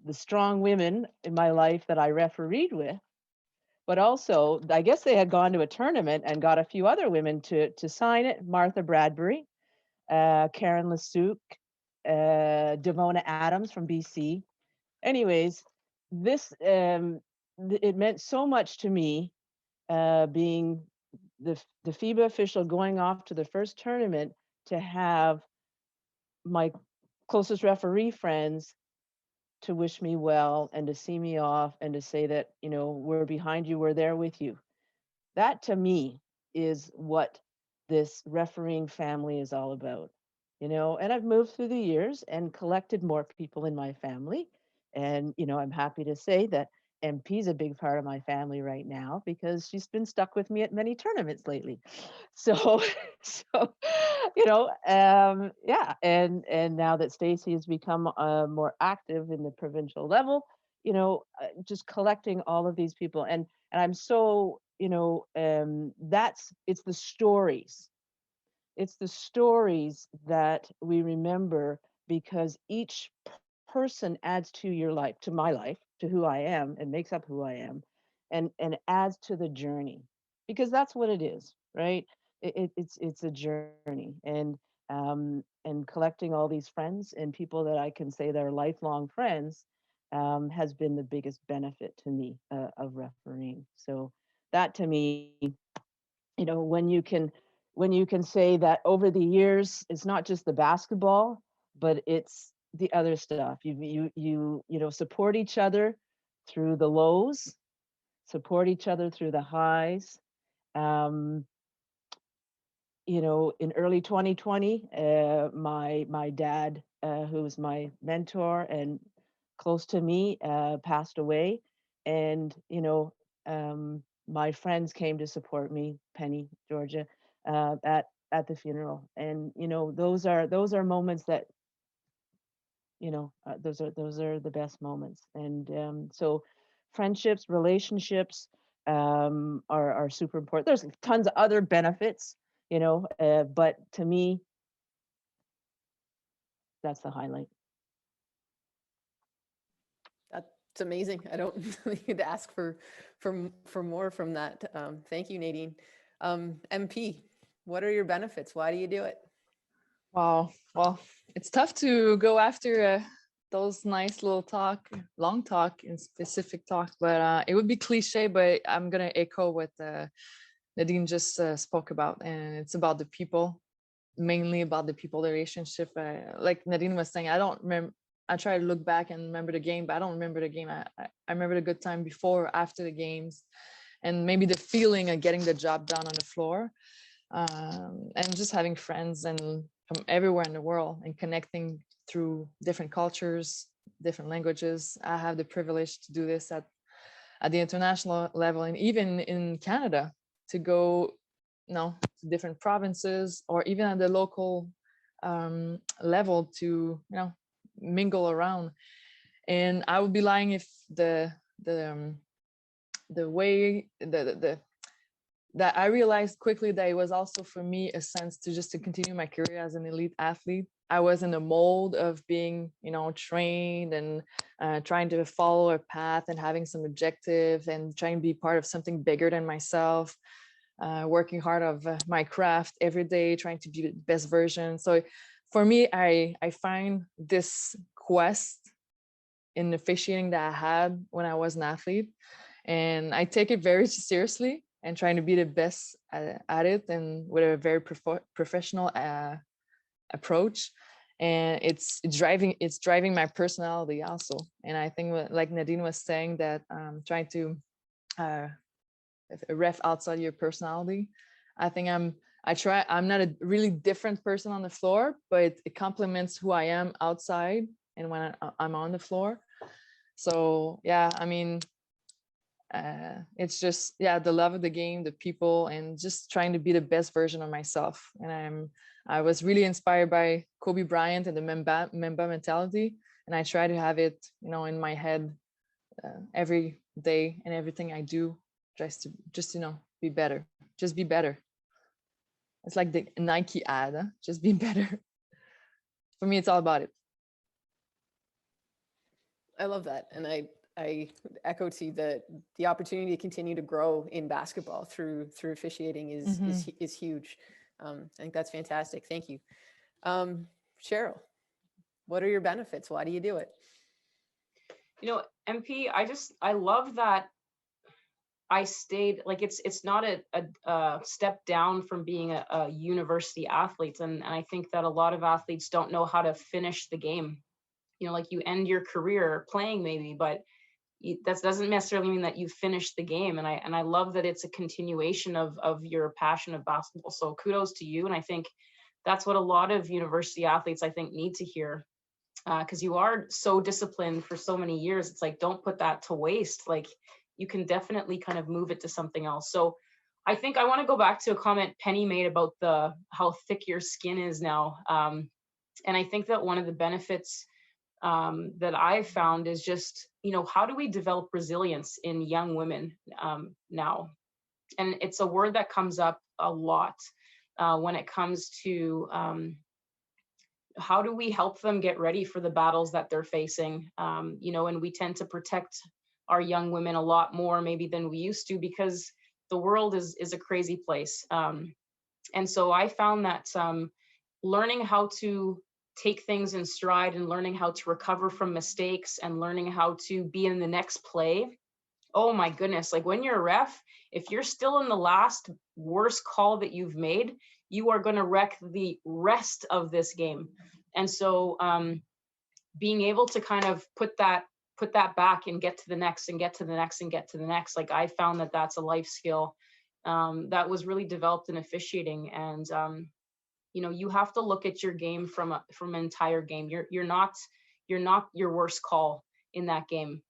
the strong women in my life that I refereed with, but also I guess they had gone to a tournament and got a few other women to sign it. Martha Bradbury, Karen Lasuk, Devona Adams from BC. Anyways, this it meant so much to me, being the FIBA official going off to the first tournament, to have my closest referee friends to wish me well and to see me off and to say that, you know, we're behind you, we're there with you. That to me is what this refereeing family is all about, you know. And I've moved through the years and collected more people in my family. And, you know, I'm happy to say that MP's a big part of my family right now because she's been stuck with me at many tournaments lately. So, so, you know, yeah. And now that Stacy has become more active in the provincial level, you know, just collecting all of these people. And I'm so, you know, it's the stories. It's the stories that we remember, because each person adds to your life, to my life, to who I am, and makes up who I am, and adds to the journey, because that's what it is, right? It's a journey, and collecting all these friends and people that I can say that are lifelong friends, has been the biggest benefit to me, of refereeing. So that to me, you know, when you can say that over the years, it's not just the basketball, but it's the other stuff. You know, support each other through the lows, support each other through the highs. Um, you know, in early 2020, my dad, who was my mentor and close to me, passed away. And, you know, my friends came to support me, Penny, Georgia, at the funeral. And those are moments that those are the best moments. And so friendships, relationships are super important. There's tons of other benefits, but to me, that's the highlight. That's amazing. I don't need to ask for more from that. Thank you, Nadine. MP, what are your benefits? Why do you do it? Wow. Well, it's tough to go after those nice little long talk and specific talk, but it would be cliche, but I'm going to echo what Nadine just spoke about. And it's about the people, mainly about the people, the relationship. Like Nadine was saying, I don't remember. I try to look back and remember the game, but I don't remember the game. I remember the good time before, after the games, and maybe the feeling of getting the job done on the floor, and just having friends and from everywhere in the world and connecting through different cultures, different languages. I have the privilege to do this at the international level and even in Canada, to go, to different provinces, or even at the local level to, mingle around. And I would be lying if the way that I realized quickly that it was also for me a sense to continue my career as an elite athlete. I was in the mold of being, trained and trying to follow a path and having some objective and trying to be part of something bigger than myself, working hard of my craft every day, trying to be the best version. So for me, I find this quest in officiating that I had when I was an athlete, and I take it very seriously and trying to be the best at it, and with a very professional approach. And it's driving my personality also. And I think, like Nadine was saying, that trying to ref outside your personality. I think I'm not a really different person on the floor, but it complements who I am outside and when I'm on the floor. So yeah, I mean, it's just, the love of the game, the people, and just trying to be the best version of myself. And I was really inspired by Kobe Bryant and the Mamba mentality, and I try to have it, in my head every day and everything I do, just be better. Just be better. It's like the Nike ad, huh? Just be better. For me, it's all about it. I love that. And I echo to the opportunity to continue to grow in basketball through officiating is huge. I think that's fantastic. Thank you. Cheryl, what are your benefits? Why do you do it? MP, I love that I stayed, like, it's not a step down from being a university athlete. And I think that a lot of athletes don't know how to finish the game. Like, you end your career playing maybe, but that doesn't necessarily mean that you finished the game. And I love that it's a continuation of your passion of basketball. So kudos to you. And I think that's what a lot of university athletes, I think, need to hear, because you are so disciplined for so many years. It's like, don't put that to waste. Like, you can definitely kind of move it to something else. So I think I want to go back to a comment Penny made about how thick your skin is now. And I think that one of the benefits that I've found is just, how do we develop resilience in young women now? And it's a word that comes up a lot when it comes to how do we help them get ready for the battles that they're facing? And we tend to protect our young women a lot more maybe than we used to, because the world is a crazy place. And so I found that learning how to take things in stride and learning how to recover from mistakes and learning how to be in the next play. Oh my goodness. Like, when you're a ref, if you're still in the last worst call that you've made, you are going to wreck the rest of this game. And so being able to kind of put that back and get to the next and get to the next and get to the next. Like, I found that that's a life skill that was really developed in officiating. And you have to look at your game from an entire game. You're not your worst call in that game.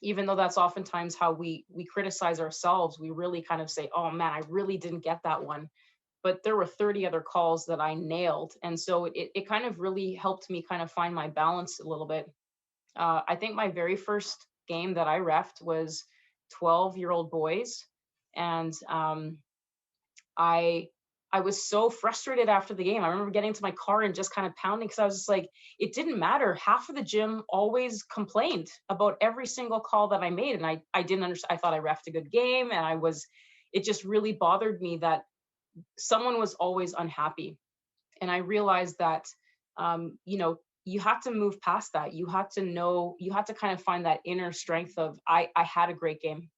even though that's oftentimes how we criticize ourselves. We really kind of say, oh man, I really didn't get that one. But there were 30 other calls that I nailed. And so it kind of really helped me kind of find my balance a little bit. I think my very first game that I refed was 12-year-old boys. And I was so frustrated after the game. I remember getting to my car and just kind of pounding because I was just like, it didn't matter. Half of the gym always complained about every single call that I made. And I didn't understand. I thought I refed a good game. And it just really bothered me that someone was always unhappy. And I realized that, you have to move past that. You have to kind of find that inner strength of, I had a great game.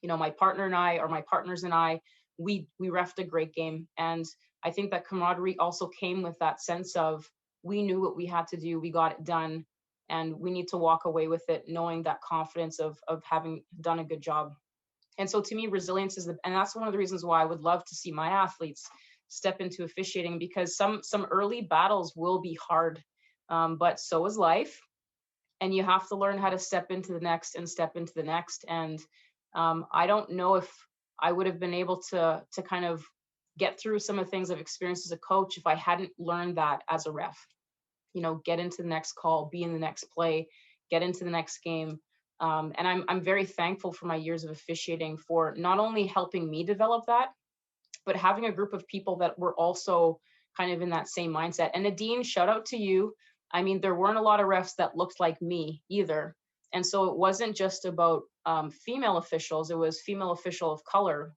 My partner and I, or my partners and I, we refed a great game. And I think that camaraderie also came with that sense of, we knew what we had to do, we got it done, and we need to walk away with it knowing that confidence of having done a good job. And so to me, resilience is and that's one of the reasons why I would love to see my athletes step into officiating, because some early battles will be hard, but so is life. And you have to learn how to step into the next and step into the next. And I don't know if I would have been able to kind of get through some of the things I've experienced as a coach if I hadn't learned that as a ref. Get into the next call, be in the next play, get into the next game. And I'm very thankful for my years of officiating for not only helping me develop that, but having a group of people that were also kind of in that same mindset. And Nadine, shout out to you. I mean, there weren't a lot of refs that looked like me either. And so it wasn't just about female officials, it was female official of color.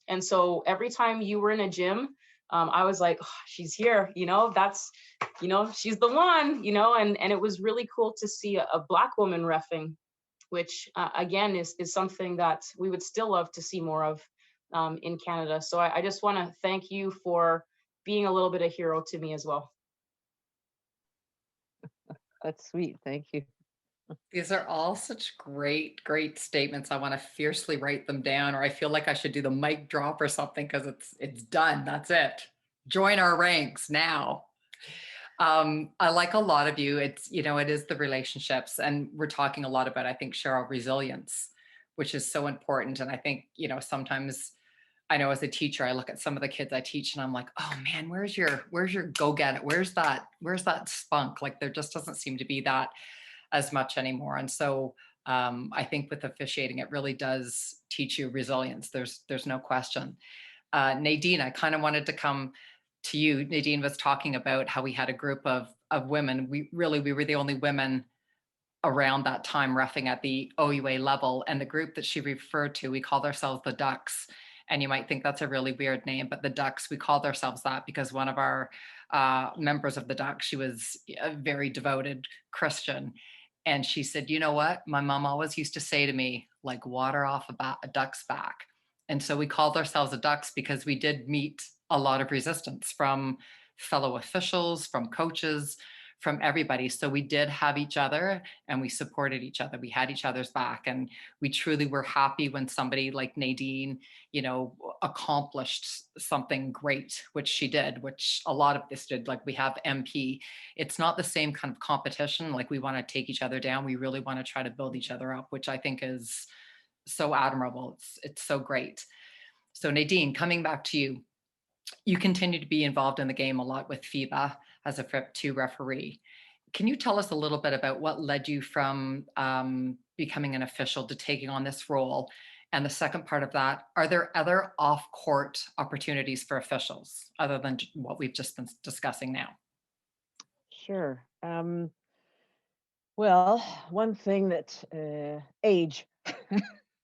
And so every time you were in a gym, I was like, oh, she's here, that's, she's the one, and it was really cool to see a Black woman reffing, which again is something that we would still love to see more of in Canada. So I just want to thank you for being a little bit of hero to me as well. That's sweet. Thank you. These are all such great, great statements. I want to fiercely write them down, or I feel like I should do the mic drop or something because it's done. That's it. Join our ranks now. I like a lot of you. It is the relationships, and we're talking a lot about, I think, Cheryl, resilience, which is so important. And I think, sometimes I know as a teacher, I look at some of the kids I teach and I'm like, oh man, where's your go get it? Where's that spunk? Like there just doesn't seem to be that as much anymore. And so I think with officiating, it really does teach you resilience. There's no question. Nadine, I kind of wanted to come to you. Nadine was talking about how we had a group of women. We were the only women around that time reffing at the OUA level. And the group that she referred to, we called ourselves the Ducks. And you might think that's a really weird name, but the Ducks, we called ourselves that because one of our members of the Ducks, she was a very devoted Christian. And she said, you know what? My mom always used to say to me, like water off a duck's back. And so we called ourselves the Ducks because we did meet a lot of resistance from fellow officials, from coaches, from everybody. So we did have each other and we supported each other. We had each other's back, and we truly were happy when somebody like Nadine, accomplished something great, which she did, which a lot of this did. Like we have MP. It's not the same kind of competition. Like we want to take each other down. We really want to try to build each other up, which I think is so admirable. It's so great. So Nadine, coming back to you, you continue to be involved in the game a lot with FIBA as a FIP2 referee. Can you tell us a little bit about what led you from becoming an official to taking on this role? And the second part of that, are there other off-court opportunities for officials other than what we've just been discussing now? Sure. Well, one thing that age.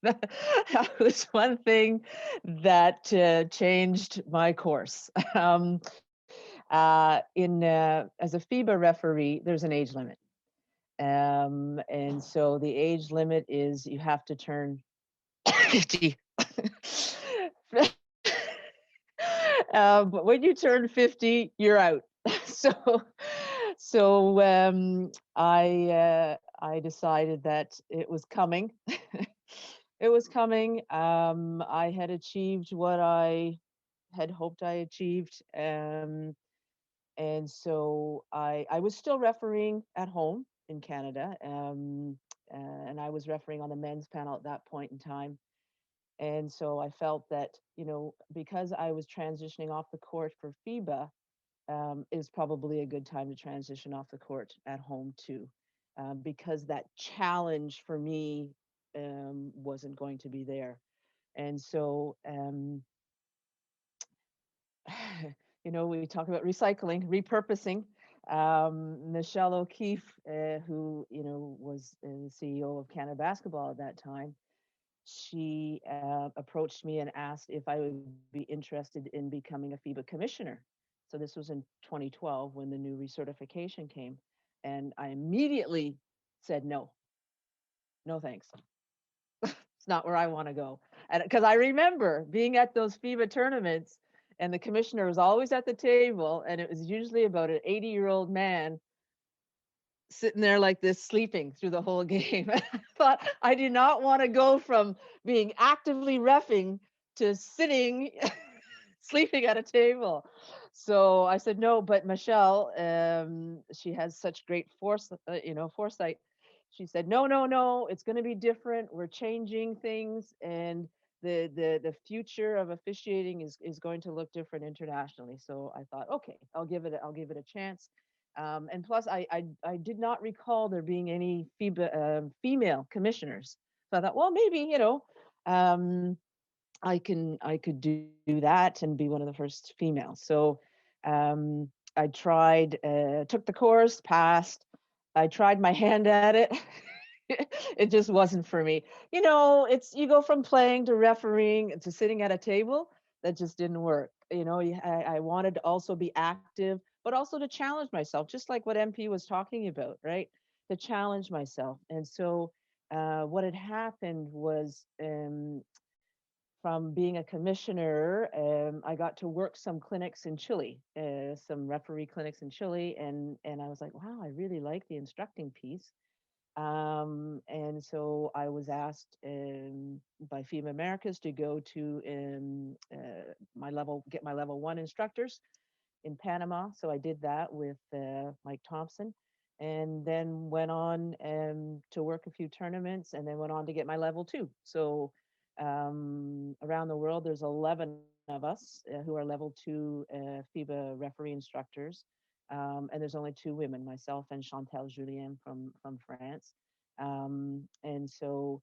That was one thing that changed my course. As a FIBA referee, there's an age limit. And so the age limit is you have to turn 50. But when you turn 50, you're out. So I decided that it was coming. It was coming. I had achieved what I had hoped I achieved. And so I was still refereeing at home in Canada. and I was refereeing on the men's panel at that point in time. And so I felt that, because I was transitioning off the court for FIBA, is probably a good time to transition off the court at home too, because that challenge for me wasn't going to be there. And so, we talk about recycling, repurposing. Michelle O'Keefe, who was the CEO of Canada Basketball at that time, she approached me and asked if I would be interested in becoming a FIBA commissioner. So this was in 2012 when the new recertification came, and I immediately said no, thanks. It's not where I want to go. And because I remember being at those FIBA tournaments, and the commissioner was always at the table, and it was usually about an 80-year-old man sitting there like this, sleeping through the whole game. I thought I did not want to go from being actively reffing to sitting, sleeping at a table. So I said no, but Michelle, she has such great foresight. She said, no, it's going to be different. We're changing things, and the future of officiating is going to look different internationally. So I thought, okay, I'll give it a chance. And plus, I did not recall there being any FIBA female commissioners. So I thought, well, maybe I could do that and be one of the first females. So I tried, took the course, passed. I tried my hand at it. It just wasn't for me. You go from playing to refereeing to sitting at a table. That just didn't work. I wanted to also be active, but also to challenge myself, just like what MP was talking about, right? To challenge myself. And so what had happened was, from being a commissioner, I got to work some clinics in Chile, some referee clinics in Chile, and I was like, wow, I really like the instructing piece. And so I was asked by FIBA Americas to go to get my level 1 instructors in Panama. So I did that with Mike Thompson, and then went on to work a few tournaments, and then went on to get my level 2. So around the world, there's 11 of us who are level 2 FIBA referee instructors. And there's only 2 women, myself and Chantal Julien from France. And so,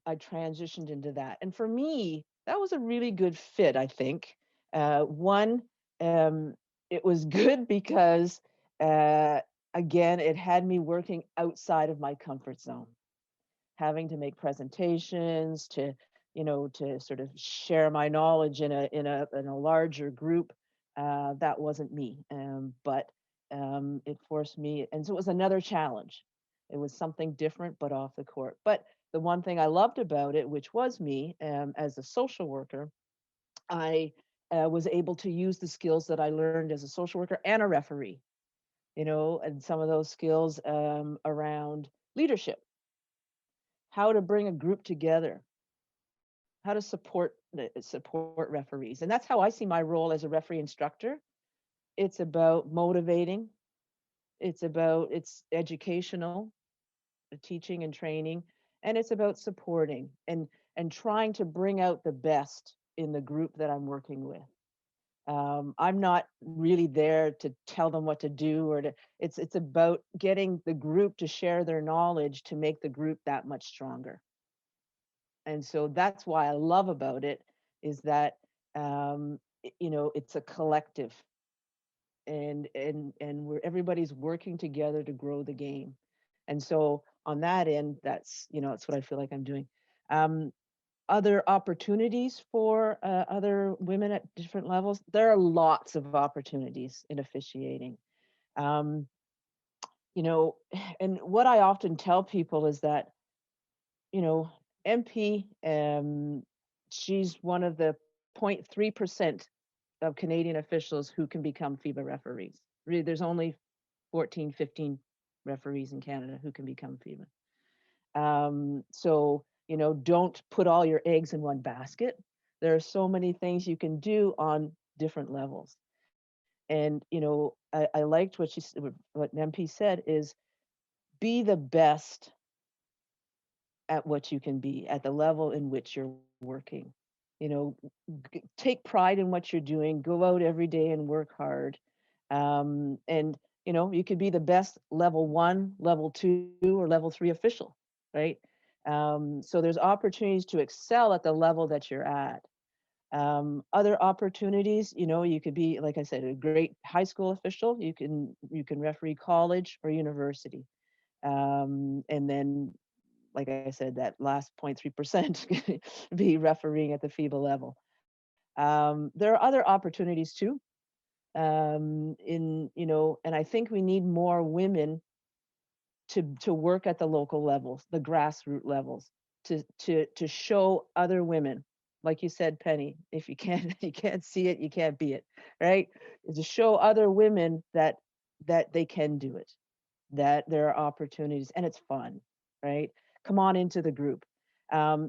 I transitioned into that. And for me, that was a really good fit, I think. One, it was good because, again, it had me working outside of my comfort zone, having to make presentations, to sort of share my knowledge in a larger group. That wasn't me, but it forced me, and so it was another challenge. It was something different, but off the court. But the one thing I loved about it, which was me, as a social worker, I was able to use the skills that I learned as a social worker and a referee, and some of those skills around leadership, how to bring a group together, how to support referees. And that's how I see my role as a referee instructor. It's about motivating. It's educational, teaching and training, and it's about supporting and trying to bring out the best in the group that I'm working with. I'm not really there to tell them what to do, or it's about getting the group to share their knowledge to make the group that much stronger. And so that's why I love about it, is that it's a collective, and where everybody's working together to grow the game. And so on that end, that's what I feel like I'm doing. Other opportunities for other women at different levels, there are lots of opportunities in officiating. And what I often tell people is that, MP, she's one of the 0.3% of Canadian officials who can become FIBA referees. Really, there's only 14, 15 referees in Canada who can become FIBA. So, don't put all your eggs in one basket. There are so many things you can do on different levels. And, I liked what MP said, is be the best at what you can be at the level in which you're working. You know, take pride in what you're doing, go out every day and work hard. And, you know, you could be the best level 1, level 2, or level 3 official, right? So there's opportunities to excel at the level that you're at. Other opportunities, you know, you could be, like I said, a great high school official. You can referee college or university. And then, like I said, that last 0.3% be refereeing at the FIBA level. There are other opportunities too. You know, and I think we need more women to work at the local levels, the grassroots levels, to show other women, like you said, Penny, if you can't you can't see it, you can't be it, right? To show other women that they can do it, that there are opportunities, and it's fun, right? Come on into the group.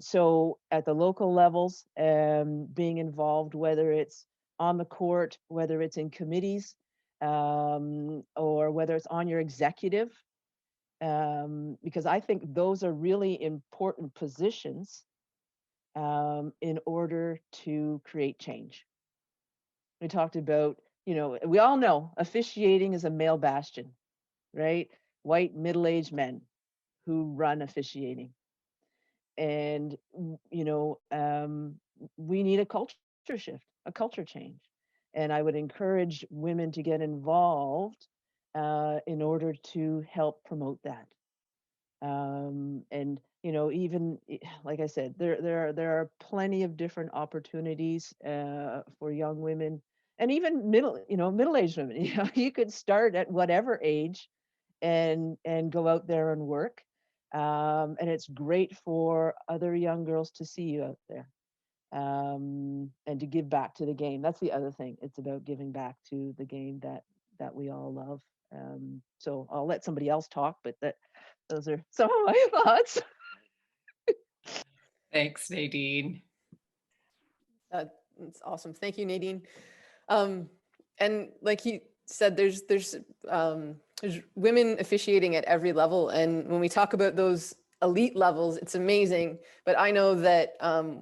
So at the local levels, being involved, whether it's on the court, whether it's in committees, or whether it's on your executive, because I think those are really important positions in order to create change. We talked about, you know, we all know officiating is a male bastion, right? White middle-aged men who run officiating. And, you know, we need a culture shift, a culture change. And I would encourage women to get involved in order to help promote that. And, you know, even like I said, there are plenty of different opportunities for young women, and even middle-aged women. You know, you could start at whatever age and go out there and work. And it's great for other young girls to see you out there, and to give back to the game. That's the other thing. It's about giving back to the game that we all love. So I'll let somebody else talk, but those are some of my thoughts. Thanks, Nadine. It's awesome. Thank you, Nadine. And like you said, there's women officiating at every level. And when we talk about those elite levels, it's amazing. But I know that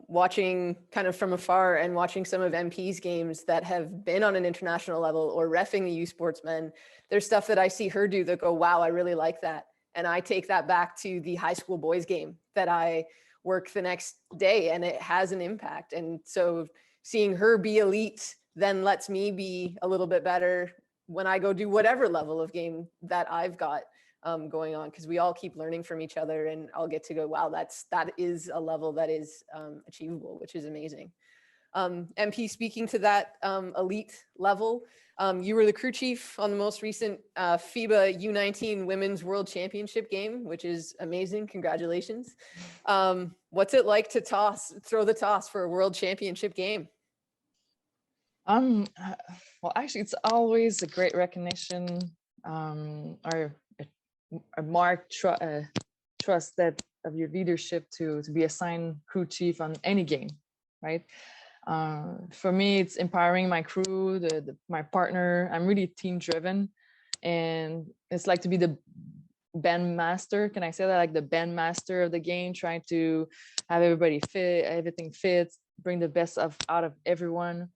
watching kind of from afar and watching some of MP's games that have been on an international level or reffing the U Sportsmen, there's stuff that I see her do that go, wow, I really like that. And I take that back to the high school boys game that I work the next day, and it has an impact. And so seeing her be elite then lets me be a little bit better when I go do whatever level of game that I've got going on, because we all keep learning from each other, and I'll get to go, wow, that is a level that is achievable, which is amazing. MP, speaking to that elite level, you were the crew chief on the most recent FIBA U19 Women's World Championship game, which is amazing. Congratulations. What's it like to throw the toss for a World Championship game? Well, actually, it's always a great recognition, or a marked trust that of your leadership to be assigned crew chief on any game, right? For me, it's empowering my crew, my partner. I'm really team driven, and it's like to be the band master. Can I say that? Like the band master of the game, trying to have everybody fit, everything fits, bring the best out of everyone.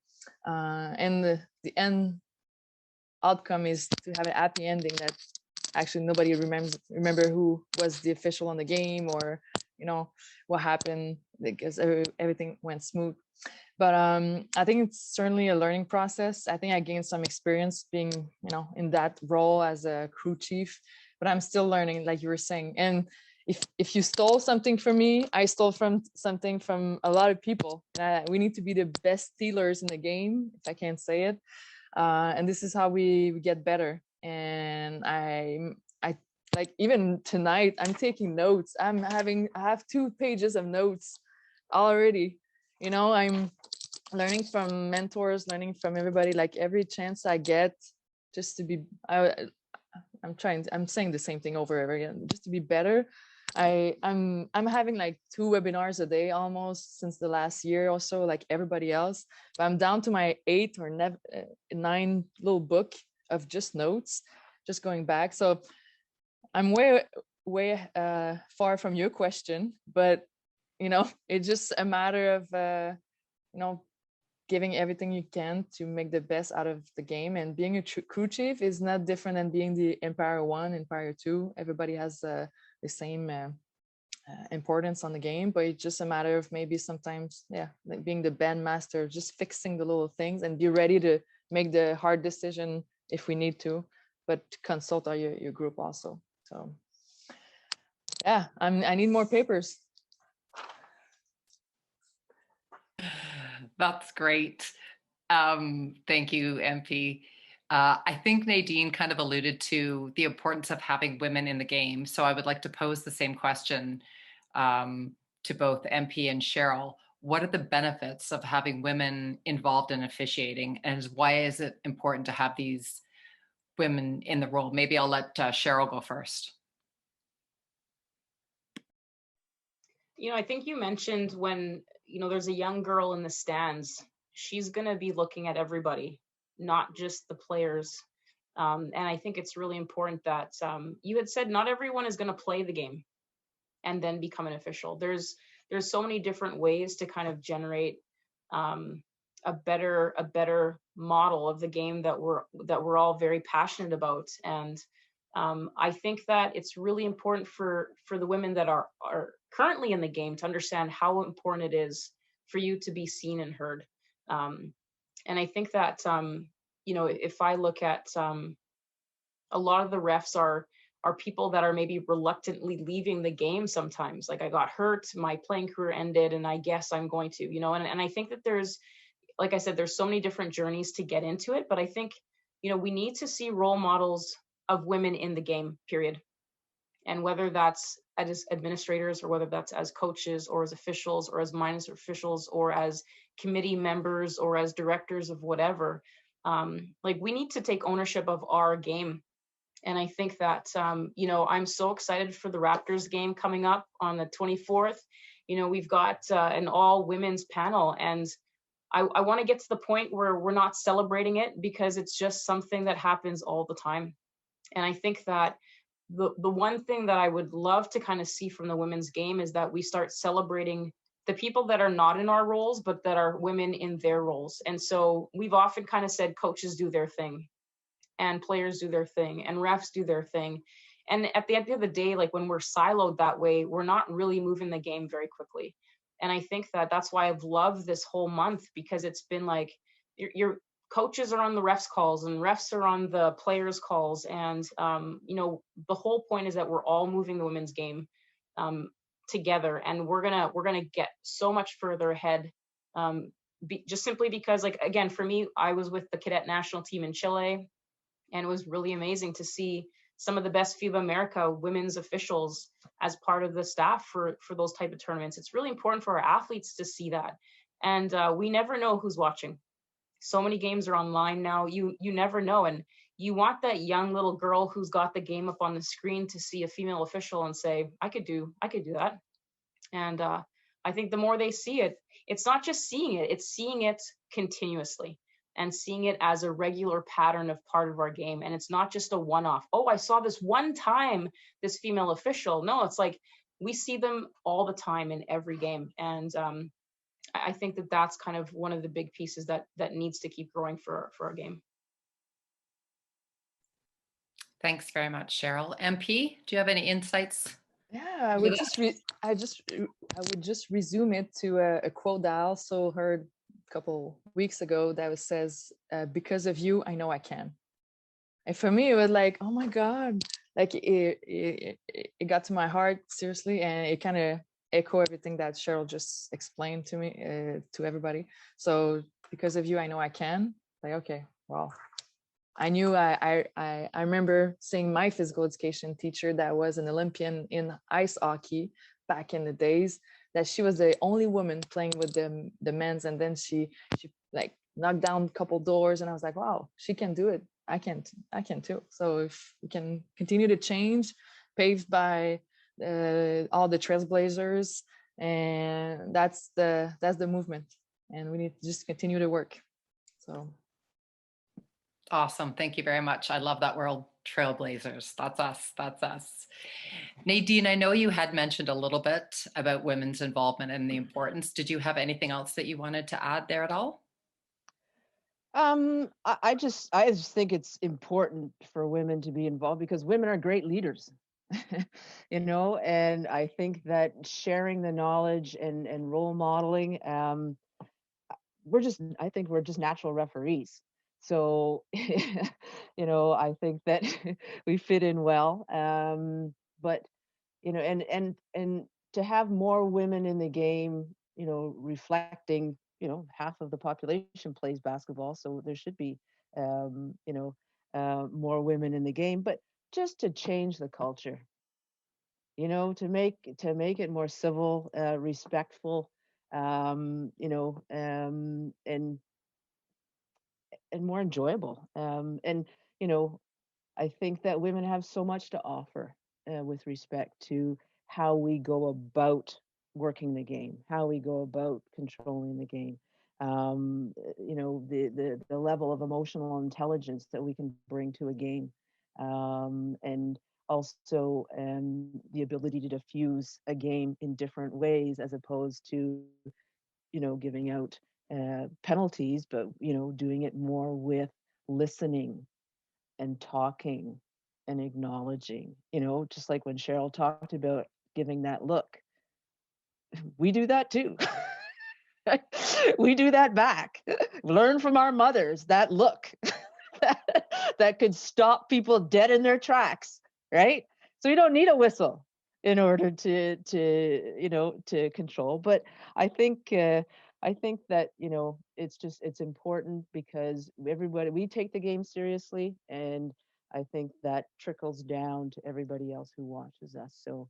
And the end outcome is to have a happy ending that actually nobody remember who was the official on the game, or you know what happened, because everything went smooth. But I think it's certainly a learning process. I think I gained some experience being, you know, in that role as a crew chief, but I'm still learning, like you were saying. And if you stole something from me, I stole something from a lot of people. We need to be the best stealers in the game, if I can't say it. And this is how we get better. And I like, even tonight, I'm taking notes. I have 2 pages of notes already. You know, I'm learning from mentors, learning from everybody, like every chance I get, just to be, I'm saying the same thing over and over again, just to be better. I'm having like 2 webinars a day almost since the last year or so, like everybody else, but I'm down to my 8 or 9 little book of just notes, just going back. So I'm way far from your question, but you know, it's just a matter of you know, giving everything you can to make the best out of the game. And being a crew chief is not different than being the Empire 1, Empire 2. Everybody has the same importance on the game, but it's just a matter of maybe sometimes, yeah, like being the bandmaster, just fixing the little things and be ready to make the hard decision if we need to, but consult your group also. So yeah, I need more papers. That's great. Thank you, MP. I think Nadine kind of alluded to the importance of having women in the game. So I would like to pose the same question to both MP and Cheryl. What are the benefits of having women involved in officiating, and why is it important to have these women in the role? Maybe I'll let Cheryl go first. You know, I think you mentioned when, you know, there's a young girl in the stands, she's going to be looking at everybody, not just the players. And I think it's really important that you had said not everyone is going to play the game and then become an official. There's so many different ways to kind of generate a better model of the game that we're all very passionate about. And I think that it's really important for the women that are currently in the game to understand how important it is for you to be seen and heard. And I think that, you know, if I look at a lot of the refs are people that are maybe reluctantly leaving the game sometimes. Like, I got hurt, my playing career ended, and I guess I'm going to, you know, and I think that there's, like I said, there's so many different journeys to get into it. But I think, you know, we need to see role models of women in the game, period. And whether that's as administrators, or whether that's as coaches, or as officials, or as minors officials, or as committee members, or as directors of whatever, like, we need to take ownership of our game. And I think that, you know, I'm so excited for the Raptors game coming up on the 24th. You know, we've got an all women's panel, and I want to get to the point where we're not celebrating it because it's just something that happens all the time. And I think that the one thing that I would love to kind of see from the women's game is that we start celebrating the people that are not in our roles, but that are women in their roles. And so we've often kind of said coaches do their thing, and players do their thing, and refs do their thing. And at the end of the day, like, when we're siloed that way, we're not really moving the game very quickly. And I think that that's why I've loved this whole month, because it's been like, your coaches are on the refs calls, and refs are on the players calls. And, you know, the whole point is that we're all moving the women's game together, and we're gonna get so much further ahead. Just simply because, like, again, for me, I was with the cadet national team in Chile, and it was really amazing to see some of the best FIBA America women's officials as part of the staff for those type of tournaments. It's really important for our athletes to see that. And we never know who's watching. So many games are online now. You never know. And you want that young little girl who's got the game up on the screen to see a female official and say, I could do that. And I think the more they see it, it's not just seeing it, it's seeing it continuously, and seeing it as a regular pattern of part of our game. And it's not just a one-off. Oh, I saw this one time, this female official. No, it's like, we see them all the time in every game. And I think that that's kind of one of the big pieces that needs to keep growing for our game. Thanks very much, Cheryl. MP, do you have any insights? Yeah, I would just resume it to a quote that I also heard couple weeks ago that says, because of you, I know I can. And for me, it was like, oh my God, like it got to my heart, seriously. And it kind of echo everything that Cheryl just explained to me, to everybody. So because of you, I know I can. Like, okay, well, I knew I remember seeing my physical education teacher that was an Olympian in ice hockey back in the days, that she was the only woman playing with the men's, and then she like knocked down a couple doors, and I was like, wow, she can do it. I can too. So if we can continue to change, paved by all the trailblazers, and that's the movement, and we need to just continue to work. So awesome. Thank you very much. I love that Trailblazers. That's us. That's us. Nadine, I know you had mentioned a little bit about women's involvement and the importance. Did you have anything else that you wanted to add there at all? I just think it's important for women to be involved because women are great leaders, and I think that sharing the knowledge and role modeling, I think we're just natural referees. So, I think that we fit in well. But, and to have more women in the game, reflecting, half of the population plays basketball. So there should be, more women in the game, but just to change the culture, to make it more civil, respectful, and more enjoyable. And I think that women have so much to offer, with respect to how we go about working the game, how we go about controlling the game. The level of emotional intelligence that we can bring to a game, and also the ability to diffuse a game in different ways as opposed to giving out penalties, but doing it more with listening and talking and acknowledging, just like when Cheryl talked about giving that look. We do that too. We do that back. Learn from our mothers, that look that could stop people dead in their tracks, right? So you don't need a whistle in order to control. But I think that it's important because we take the game seriously, and I think that trickles down to everybody else who watches us. So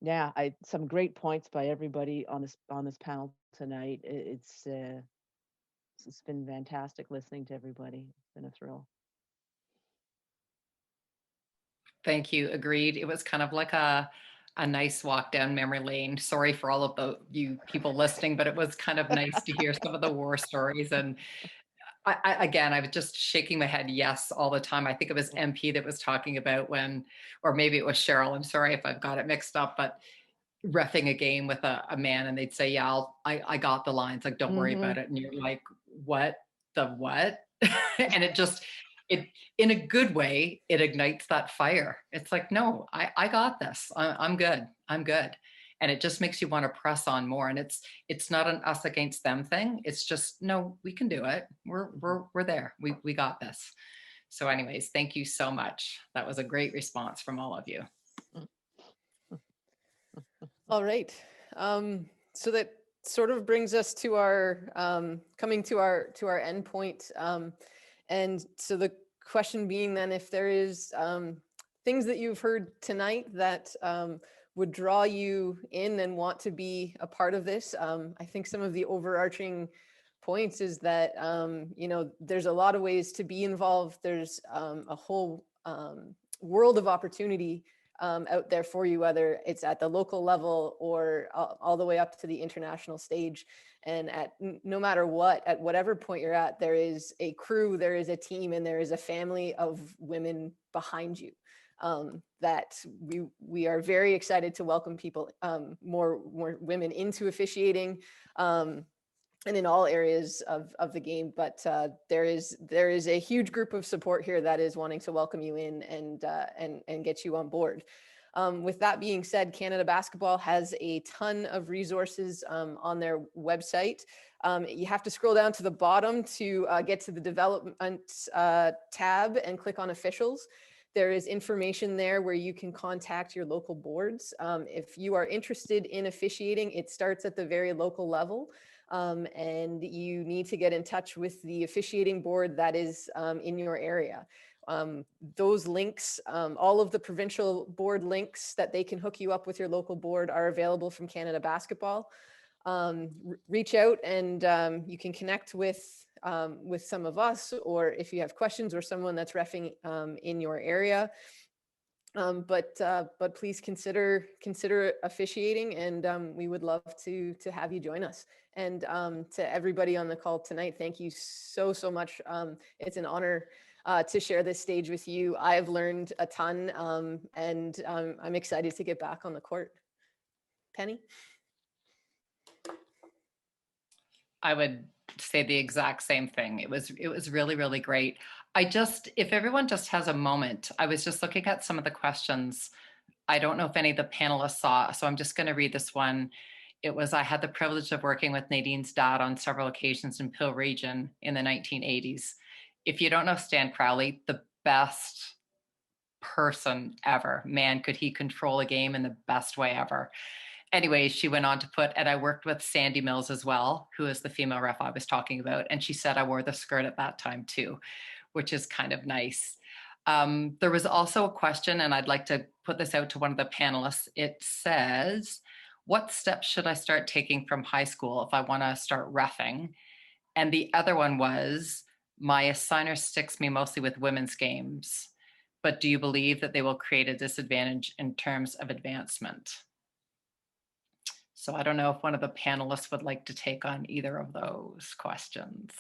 yeah, some great points by everybody on this panel tonight. It's been fantastic listening to everybody. It's been a thrill. Thank you. Agreed. It was kind of like a nice walk down memory lane. Sorry for all of you people listening, but it was kind of nice to hear some of the war stories. And I was just shaking my head yes all the time. I think it was MP that was talking about or maybe it was Cheryl. I'm sorry if I've got it mixed up, but reffing a game with a man, and they'd say, yeah, I got the lines, like, don't worry about it. And you're like, what the what? And it in a good way, it ignites that fire. It's like, no, I got this. I'm good. I'm good. And it just makes you want to press on more. And it's not an us against them thing. It's just, no, we can do it. We're there. We got this. So anyways, thank you so much. That was a great response from all of you. All right. So that sort of brings us to our coming to our end point. And so the question being then, if there is things that you've heard tonight that would draw you in and want to be a part of this, I think some of the overarching points is that there's a lot of ways to be involved. There's a whole world of opportunity out there for you, whether it's at the local level or all the way up to the international stage. And no matter what, at whatever point you're at, there is a crew, there is a team, and there is a family of women behind you. That we are very excited to welcome people, more women into officiating, and in all areas of the game. But there is a huge group of support here that is wanting to welcome you in and get you on board. With that being said, Canada Basketball has a ton of resources on their website. You have to scroll down to the bottom to get to the development tab and click on officials. There is information there where you can contact your local boards. If you are interested in officiating, it starts at the very local level. And you need to get in touch with the officiating board that is in your area. Those links, all of the provincial board links that they can hook you up with your local board are available from Canada Basketball. Reach out and you can connect with some of us, or if you have questions or someone that's reffing in your area. But please consider officiating, and we would love to have you join us. And to everybody on the call tonight, thank you so much. It's an honor to share this stage with you. I've learned a ton, and I'm excited to get back on the court. Penny? I would say the exact same thing. It was really, really great. If everyone just has a moment, I was just looking at some of the questions. I don't know if any of the panelists saw, so I'm just going to read this one. It was, I had the privilege of working with Nadine's dad on several occasions in Peel Region in the 1980s. If you don't know Stan Crowley, the best person ever. Man, could he control a game in the best way ever. Anyway, she went on to put, and I worked with Sandy Mills as well, who is the female ref I was talking about. And she said I wore the skirt at that time too, which is kind of nice. There was also a question, and I'd like to put this out to one of the panelists. It says, what steps should I start taking from high school if I want to start reffing? And the other one was, my assigner sticks me mostly with women's games, but do you believe that they will create a disadvantage in terms of advancement? So I don't know if one of the panelists would like to take on either of those questions.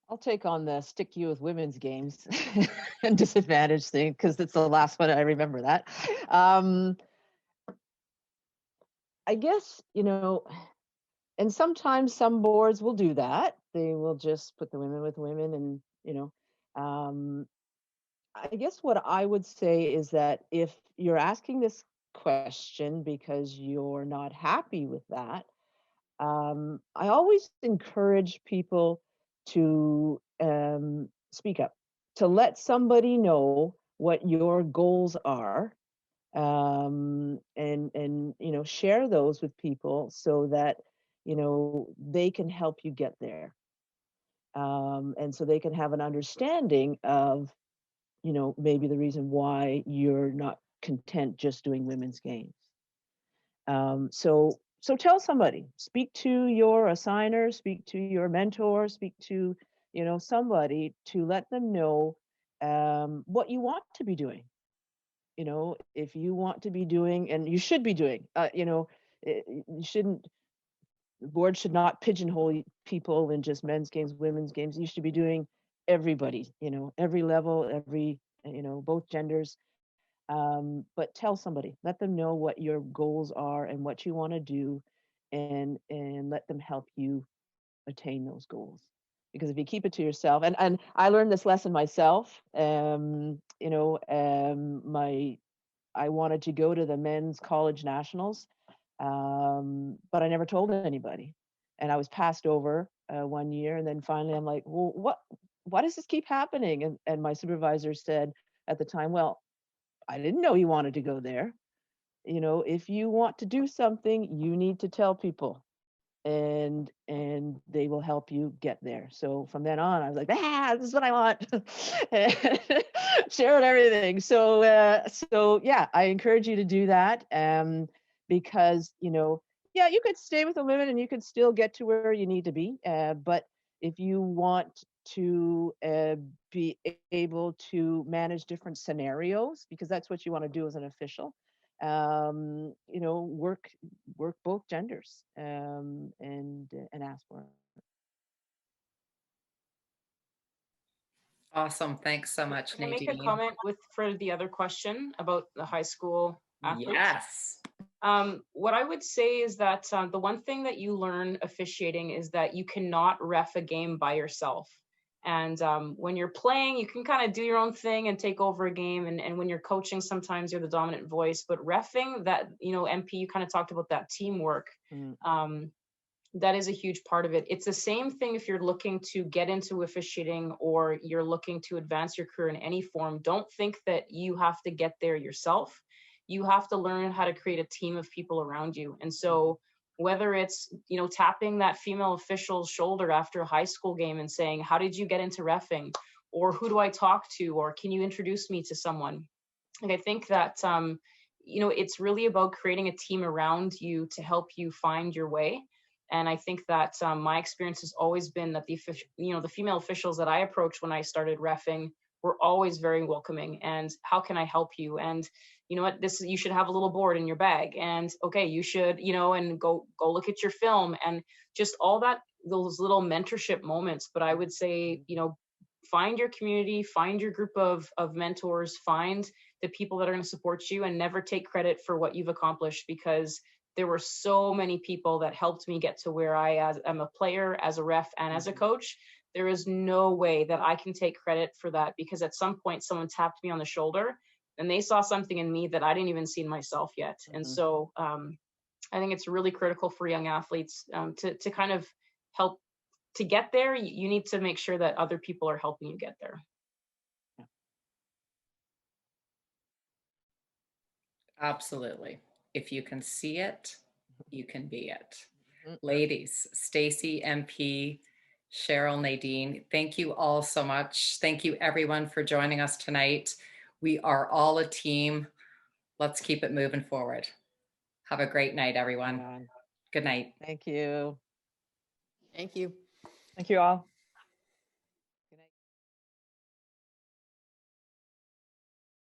I'll take on the stick you with women's games and disadvantage thing, because it's the last one I remember that. I guess, and sometimes some boards will do that. They will just put the women with women, and, I guess what I would say is that if you're asking this question because you're not happy with that, I always encourage people to speak up, to let somebody know what your goals are, and share those with people so that they can help you get there, and so they can have an understanding of maybe the reason why you're not content just doing women's games. So tell somebody, speak to your assigner, speak to your mentor, speak to, somebody to let them know what you want to be doing. If you want to be doing, and you should be doing, you shouldn't, the board should not pigeonhole people in just men's games, women's games. You should be doing everybody, every level, every, both genders. But tell somebody, let them know what your goals are and what you want to do, and let them help you attain those goals. Because if you keep it to yourself, and I learned this lesson myself, I wanted to go to the men's college nationals, but I never told anybody, and I was passed over one year, and then finally I'm like, well, why does this keep happening? And my supervisor said at the time, well, I didn't know you wanted to go there. If you want to do something, you need to tell people, and they will help you get there. So from then on, I was like, this is what I want. Share everything. So yeah, I encourage you to do that, because yeah, you could stay with the women and you could still get to where you need to be, but if you want to be able to manage different scenarios, because that's what you want to do as an official, work both genders, and ask for it. Awesome. Thanks so much, Can I Nadine. make a comment for the other question about the high school athletes? Yes. What I would say is that the one thing that you learn officiating is that you cannot ref a game by yourself. And when you're playing, you can kind of do your own thing and take over a game. And when you're coaching, sometimes you're the dominant voice. But reffing, that, MP, you kind of talked about that teamwork. That is a huge part of it. It's the same thing if you're looking to get into officiating or you're looking to advance your career in any form. Don't think that you have to get there yourself. You have to learn how to create a team of people around you. And so whether it's, tapping that female official's shoulder after a high school game and saying, how did you get into reffing? Or who do I talk to? Or can you introduce me to someone? And I think that, it's really about creating a team around you to help you find your way. And I think that my experience has always been that the female officials that I approached when I started reffing were always very welcoming. And how can I help you? And you know what, you should have a little board in your bag. And okay, you should, and go look at your film, and just all that, those little mentorship moments. But I would say, find your community, find your group of mentors, find the people that are going to support you, and never take credit for what you've accomplished, because there were so many people that helped me get to where I am a player, as a ref, and as a coach. There is no way that I can take credit for that, because at some point someone tapped me on the shoulder and they saw something in me that I didn't even see in myself yet. And so I think it's really critical for young athletes to kind of help to get there. You need to make sure that other people are helping you get there. Absolutely. If you can see it, you can be it. Ladies, Stacy, MP, Cheryl, Nadine, thank you all so much. Thank you everyone for joining us tonight. We are all a team. Let's keep it moving forward. Have a great night, everyone. Good night. Thank you. Thank you. Thank you all.